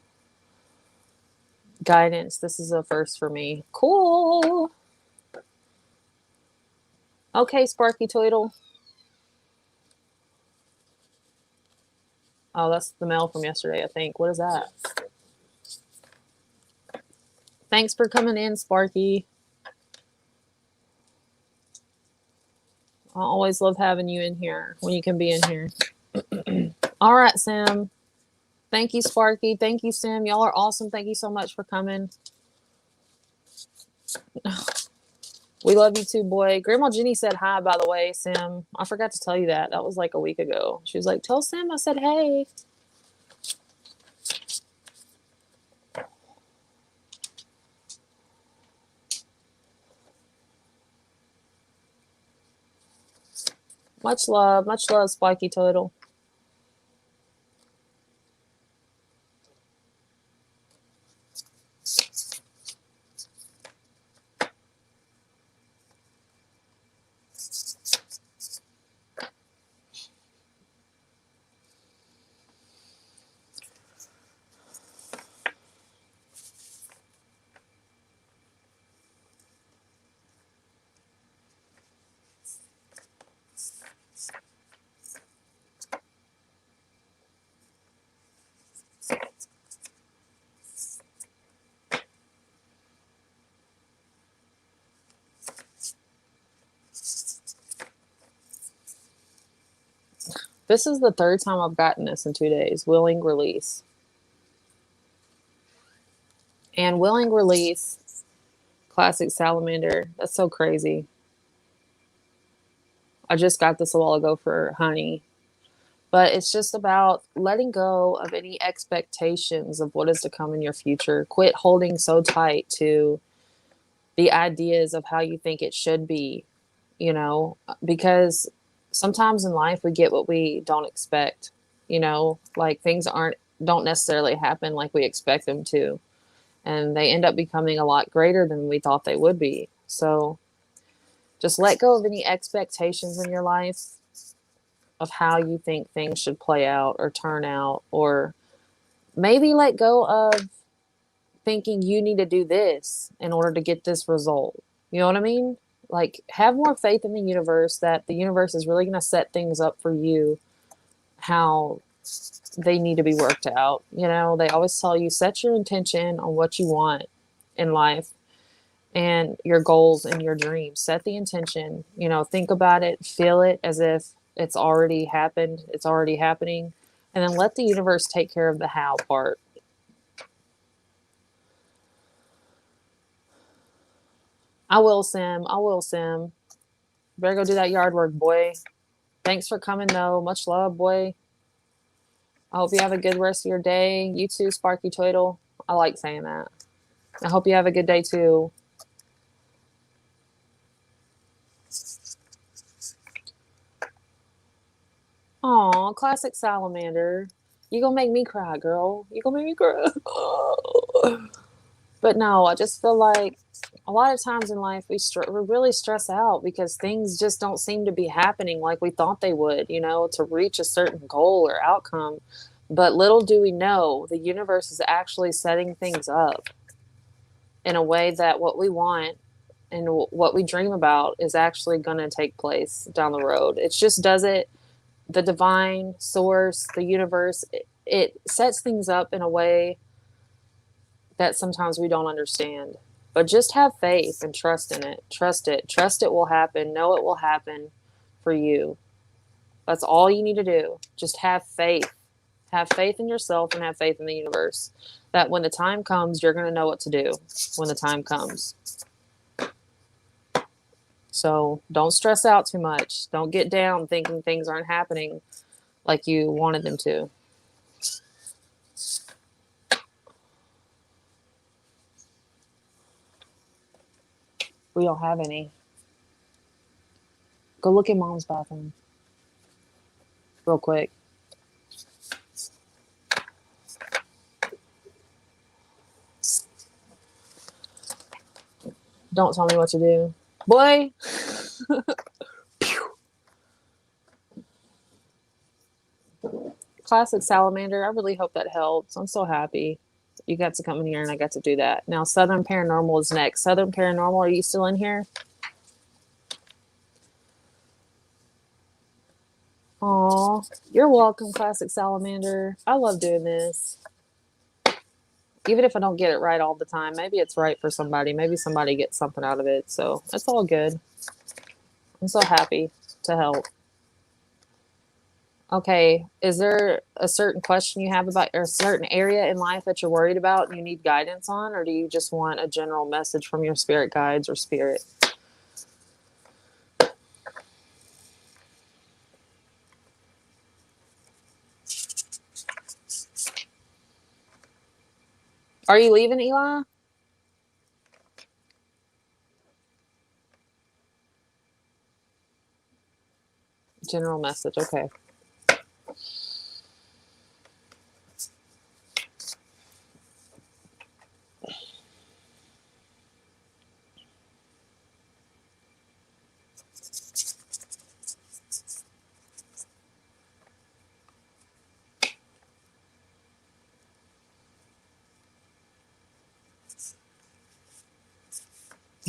Guidance. This is a first for me. Cool. Okay, Sparky Toidle. Oh, that's the mail from yesterday, I think. What is that? Thanks for coming in, Sparky. I always love having you in here when you can be in here. All right, Sim. Thank you, Sparky. Thank you, Sim. Y'all are awesome. Thank you so much for coming. We love you too, boy. Grandma Jenny said hi, by the way, Sim. I forgot to tell you that. That was like a week ago. She was like, tell Sim I said hey. Much love, Spiky Turtle. This is the third time I've gotten this in 2 days. Willing release. And willing release, classic salamander. That's so crazy. I just got this a while ago for honey. But it's just about letting go of any expectations of what is to come in your future. Quit holding so tight to the ideas of how you think it should be, because sometimes in life we get what we don't expect, like things don't necessarily happen like we expect them to, and they end up becoming a lot greater than we thought they would be. So just let go of any expectations in your life of how you think things should play out or turn out, or maybe let go of thinking you need to do this in order to get this result. You know what I mean? Like, have more faith in the universe that the universe is really going to set things up for you how they need to be worked out. They always tell you set your intention on what you want in life and your goals and your dreams. Set the intention, think about it, feel it as if it's already happened, it's already happening, and then let the universe take care of the how part. I will, Sim. I will, Sim. Better go do that yard work, boy. Thanks for coming, though. Much love, boy. I hope you have a good rest of your day. You too, Sparky Twiddle. I like saying that. I hope you have a good day, too. Aw, classic salamander. You gonna make me cry, girl. You gonna make me cry. But no, I just feel like a lot of times in life we really stress out because things just don't seem to be happening like we thought they would, to reach a certain goal or outcome. But little do we know, the universe is actually setting things up in a way that what we want and what we dream about is actually going to take place down the road. It just does it. The divine source, the universe, it sets things up in a way that sometimes we don't understand. But just have faith and trust in it. Trust it. Trust it will happen. Know it will happen for you. That's all you need to do. Just have faith. Have faith in yourself and have faith in the universe. That when the time comes, you're going to know what to do when the time comes. So don't stress out too much. Don't get down thinking things aren't happening like you wanted them to. We don't have any. Go look in Mom's bathroom real quick. Don't tell me what to do. Boy! Classic salamander. I really hope that helps. I'm so happy you got to come in here and I got to do that. Now, Southern Paranormal is next. Southern Paranormal, are you still in here? Aw, you're welcome, Classic Salamander. I love doing this. Even if I don't get it right all the time, maybe it's right for somebody. Maybe somebody gets something out of it. So it's all good. I'm so happy to help. Okay, is there a certain question you have about or a certain area in life that you're worried about and you need guidance on, or do you just want a general message from your spirit guides or spirit? Are you leaving, Eli? General message. Okay.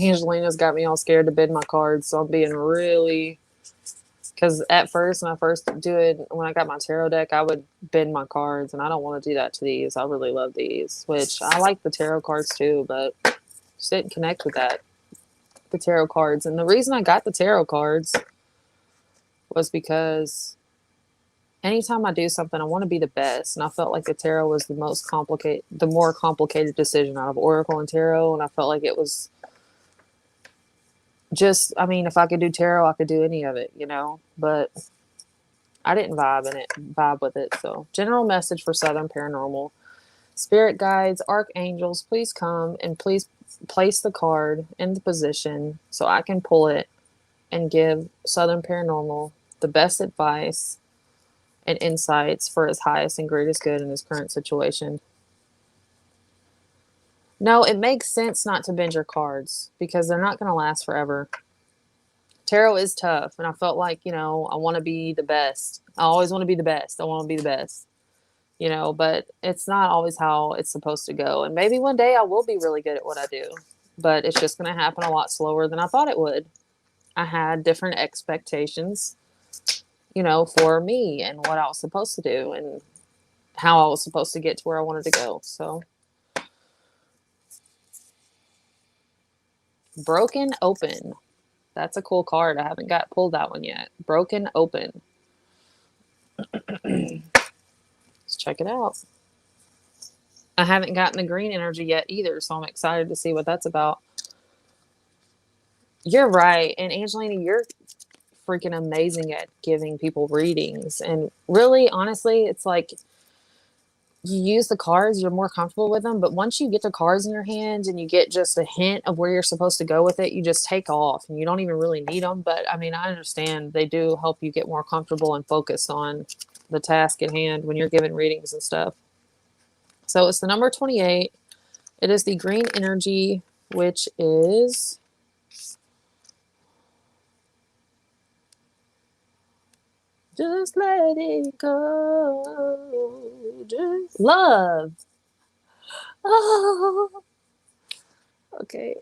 Angelina's got me all scared to bid my cards, so I'm being really. Because at first, when I got my tarot deck, I would bend my cards, and I don't want to do that to these. I really love these, which I like the tarot cards too, but just didn't connect with the tarot cards. And the reason I got the tarot cards was because anytime I do something, I want to be the best, and I felt like the tarot was the more complicated decision out of Oracle and tarot, and I felt like it was just, I mean, if I could do tarot, I could do any of it, but I didn't vibe with it. So, general message for Southern Paranormal. Spirit guides, archangels, please come and please place the card in the position so I can pull it and give Southern Paranormal the best advice and insights for his highest and greatest good in his current situation. No, it makes sense not to bend your cards because they're not going to last forever. Tarot is tough, and I felt like, I want to be the best. I always want to be the best. I want to be the best, but it's not always how it's supposed to go. And maybe one day I will be really good at what I do, but it's just going to happen a lot slower than I thought it would. I had different expectations, for me and what I was supposed to do and how I was supposed to get to where I wanted to go. So, Broken Open. That's a cool card. I haven't pulled that one yet. Broken Open. Let's check it out. I haven't gotten the green energy yet either, so I'm excited to see what that's about. You're right. And Angelina, you're freaking amazing at giving people readings. And really, honestly, it's like you use the cards, you're more comfortable with them. But once you get the cards in your hands and you get just a hint of where you're supposed to go with it, you just take off and you don't even really need them. But I mean, I understand they do help you get more comfortable and focused on the task at hand when you're giving readings and stuff. So it's the number 28. It is the green energy, which is just let it go. Just love. Oh. Okay.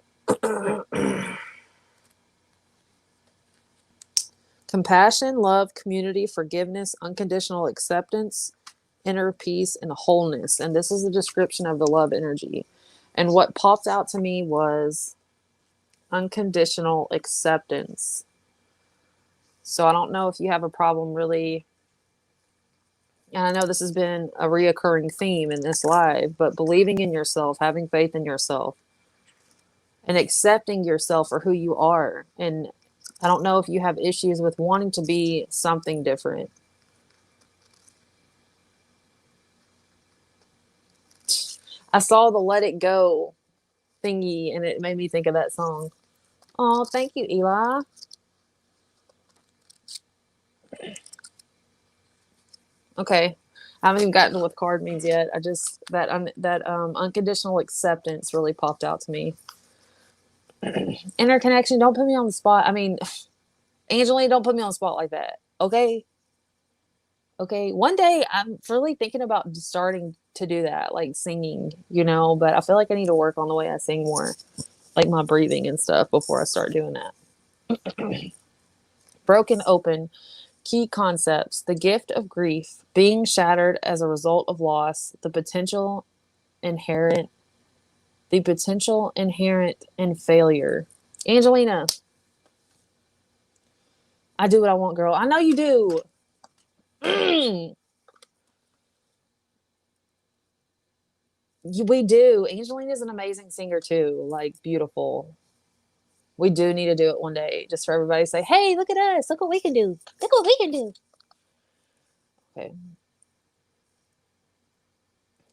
Compassion, love, community, forgiveness, unconditional acceptance, inner peace, and wholeness. And this is a description of the love energy. And what popped out to me was unconditional acceptance. So I don't know if you have a problem really. And I know this has been a reoccurring theme in this live, but believing in yourself, having faith in yourself, and accepting yourself for who you are. And I don't know if you have issues with wanting to be something different. I saw the Let It Go thingy and it made me think of that song. Oh, thank you, Eli. Okay. I haven't even gotten to what card means yet. I just that unconditional acceptance really popped out to me. Interconnection, don't put me on the spot. I mean, Angelina, don't put me on the spot like that. Okay. Okay. One day I'm really thinking about starting to do that, like singing, but I feel like I need to work on the way I sing more, like my breathing and stuff before I start doing that. Broken Open. Key concepts: the gift of grief, being shattered as a result of loss, the potential inherent in failure. Angelina, I do what I want, girl. I know you do. We do. Angelina's an amazing singer too. Like, beautiful. We do need to do it one day, just for everybody to say, "Hey, look at us! Look what we can do! Look what we can do!" Okay.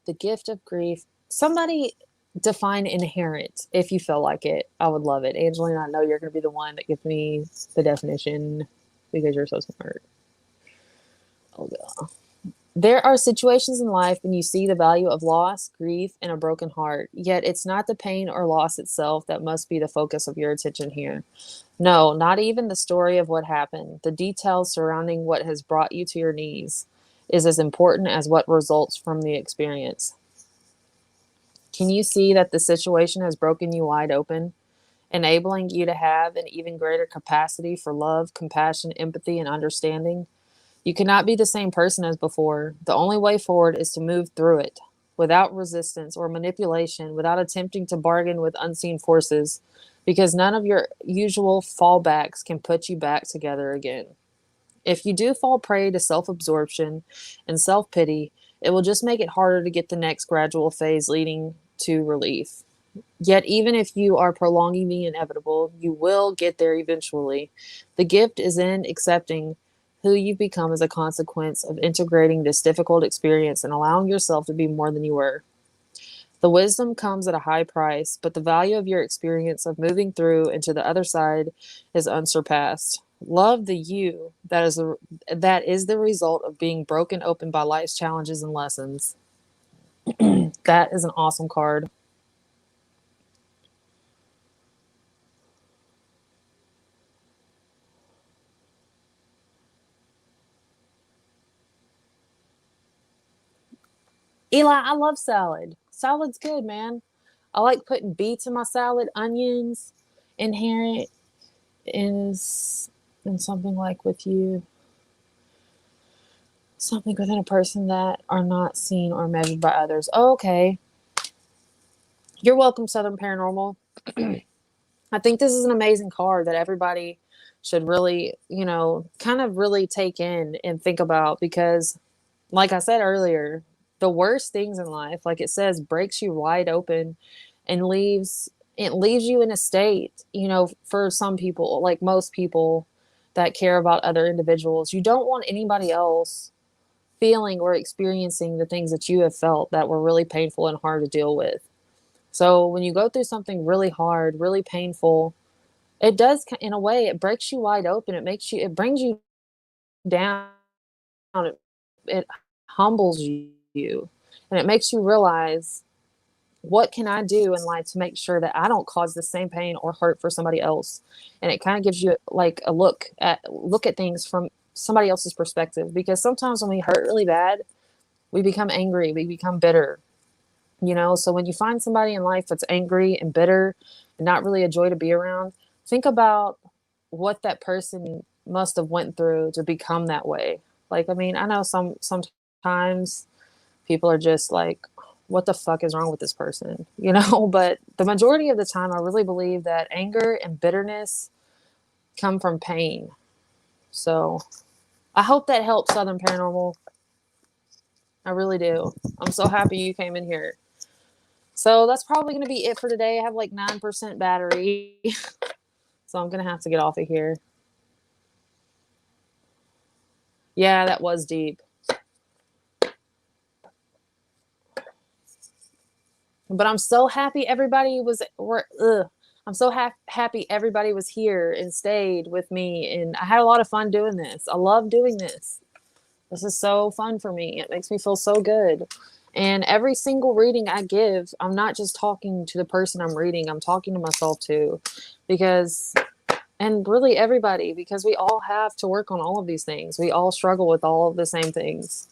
The gift of grief. somebody define inherent if you feel like it. I would love it. Angelina, I know you're going to be the one that gives me the definition because you're so smart. Oh, God. There are situations in life when you see the value of loss, grief, and a broken heart, yet it's not the pain or loss itself that must be the focus of your attention here. No, not even the story of what happened. The details surrounding what has brought you to your knees is as important as what results from the experience. Can you see that the situation has broken you wide open, enabling you to have an even greater capacity for love, compassion, empathy, and understanding? You cannot be the same person as before. The only way forward is to move through it without resistance or manipulation, without attempting to bargain with unseen forces, because none of your usual fallbacks can put you back together again. If you do fall prey to self absorption and self pity, it will just make it harder to get the next gradual phase leading to relief. Yet, even if you are prolonging the inevitable, you will get there eventually. The gift is in accepting who you've become as a consequence of integrating this difficult experience and allowing yourself to be more than you were. The wisdom comes at a high price, but the value of your experience of moving through and to the other side is unsurpassed. Love the you that is the result of being broken open by life's challenges and lessons. That is an awesome card. Eli, I love salad. Salad's good, man. I like putting beets in my salad, onions, inherent is in something like with you, something within a person that are not seen or measured by others. Oh, okay. You're welcome, Southern Paranormal. I think this is an amazing card that everybody should really, kind of really take in and think about because, like I said earlier, the worst things in life, like it says, breaks you wide open and leaves you in a state, for some people, like most people that care about other individuals. You don't want anybody else feeling or experiencing the things that you have felt that were really painful and hard to deal with. So when you go through something really hard, really painful, it does, in a way, it breaks you wide open. It brings you down. It humbles you and it makes you realize, what can I do in life to make sure that I don't cause the same pain or hurt for somebody else? And it kind of gives you like a look at things from somebody else's perspective, because sometimes when we hurt really bad, we become angry, we become bitter. So when you find somebody in life that's angry and bitter and not really a joy to be around, think about what that person must have went through to become that way. Like, I mean, I know sometimes people are just like, what the fuck is wrong with this person? But the majority of the time, I really believe that anger and bitterness come from pain. So I hope that helps, Southern Paranormal. I really do. I'm so happy you came in here. So that's probably going to be it for today. I have like 9% battery. So I'm going to have to get off of here. Yeah, that was deep. But I'm so happy I'm so happy everybody was here and stayed with me, and I had a lot of fun doing this. I love doing this. This is so fun for me. It makes me feel so good. And every single reading I give, I'm not just talking to the person I'm reading, I'm talking to myself too. And really everybody, because we all have to work on all of these things. We all struggle with all of the same things.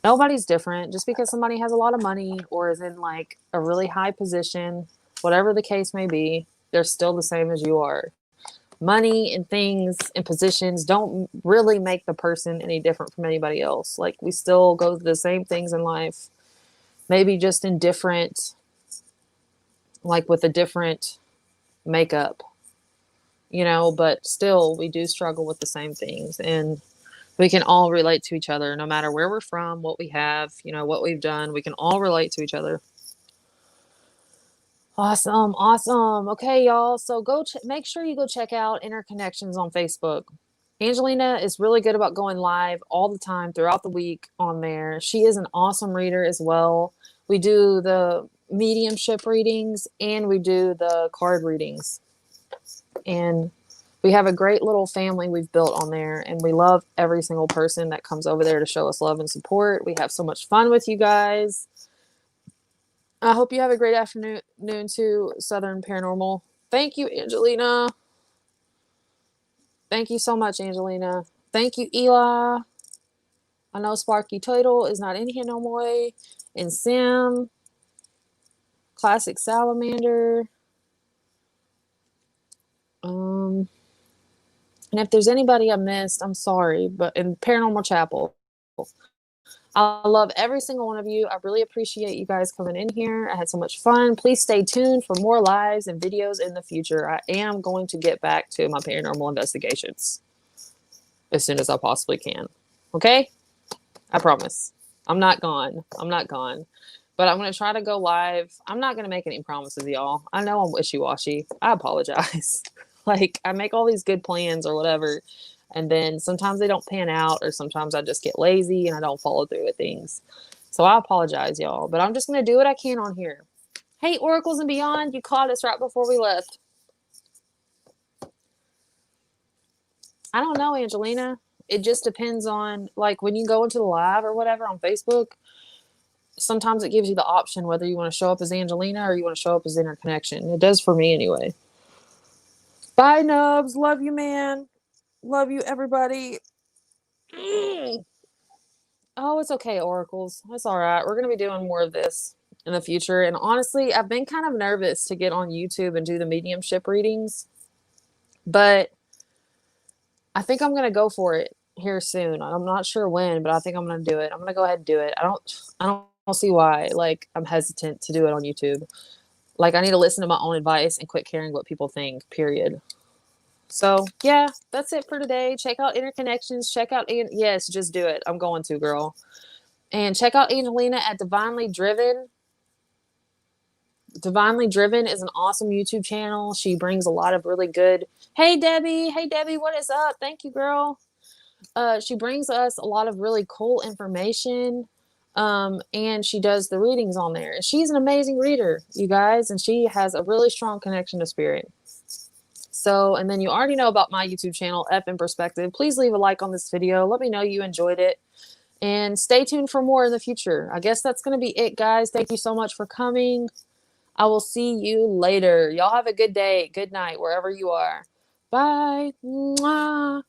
Nobody's different. Just because somebody has a lot of money or is in like a really high position, whatever the case may be, they're still the same as you are. Money and things and positions don't really make the person any different from anybody else. Like, we still go through the same things in life, maybe just in different, like with a different makeup, but still we do struggle with the same things. And we can all relate to each other, no matter where we're from, what we have, what we've done. We can all relate to each other. Awesome. Awesome. Okay, y'all. So make sure you go check out Interconnections on Facebook. Angelina is really good about going live all the time throughout the week on there. She is an awesome reader as well. We do mediumship readings, and we do the card readings. And we have a great little family we've built on there, and we love every single person that comes over there to show us love and support. We have so much fun with you guys. I hope you have a great afternoon to Southern Paranormal. Thank you, Angelina. Thank you so much, Angelina. Thank you, Eli. I know Sparky Turtle is not in here no more. And Sim. Classic Salamander. And if there's anybody I missed, I'm sorry. But in Paranormal Chapel, I love every single one of you. I really appreciate you guys coming in here. I had so much fun. Please stay tuned for more lives and videos in the future. I am going to get back to my paranormal investigations as soon as I possibly can. Okay? I promise. I'm not gone. I'm not gone. But I'm going to try to go live. I'm not going to make any promises, y'all. I know I'm wishy-washy. I apologize. Like, I make all these good plans or whatever, and then sometimes they don't pan out, or sometimes I just get lazy and I don't follow through with things. So I apologize, y'all. But I'm just going to do what I can on here. Hey, Oracles and Beyond, you caught us right before we left. I don't know, Angelina. It just depends on, like, when you go into the live or whatever on Facebook, sometimes it gives you the option whether you want to show up as Angelina or you want to show up as Interconnection. It does for me anyway. Bye, Nubs. Love you, man. Love you, everybody. Oh, it's okay, Oracles. That's all right. We're going to be doing more of this in the future. And honestly, I've been kind of nervous to get on YouTube and do the mediumship readings. But I think I'm going to go for it here soon. I'm not sure when, but I think I'm going to do it. I'm going to go ahead and do it. I don't see why. Like, I'm hesitant to do it on YouTube. Like, I need to listen to my own advice and quit caring what people think, period. So, yeah, that's it for today. Check out Interconnections. Check out, yes, just do it. I'm going to, girl. And check out Angelina at Divinely Driven. Divinely Driven is an awesome YouTube channel. She brings a lot of really good. Hey, Debbie. Hey, Debbie, what is up? Thank you, girl. She brings us a lot of really cool information. And she does the readings on there. She's an amazing reader, you guys, and she has a really strong connection to spirit. So, and then you already know about my YouTube channel, F in Perspective. Please leave a like on this video. Let me know you enjoyed it. And stay tuned for more in the future. I guess that's going to be it, guys. Thank you so much for coming. I will see you later. Y'all have a good day, good night, wherever you are. Bye. Mwah.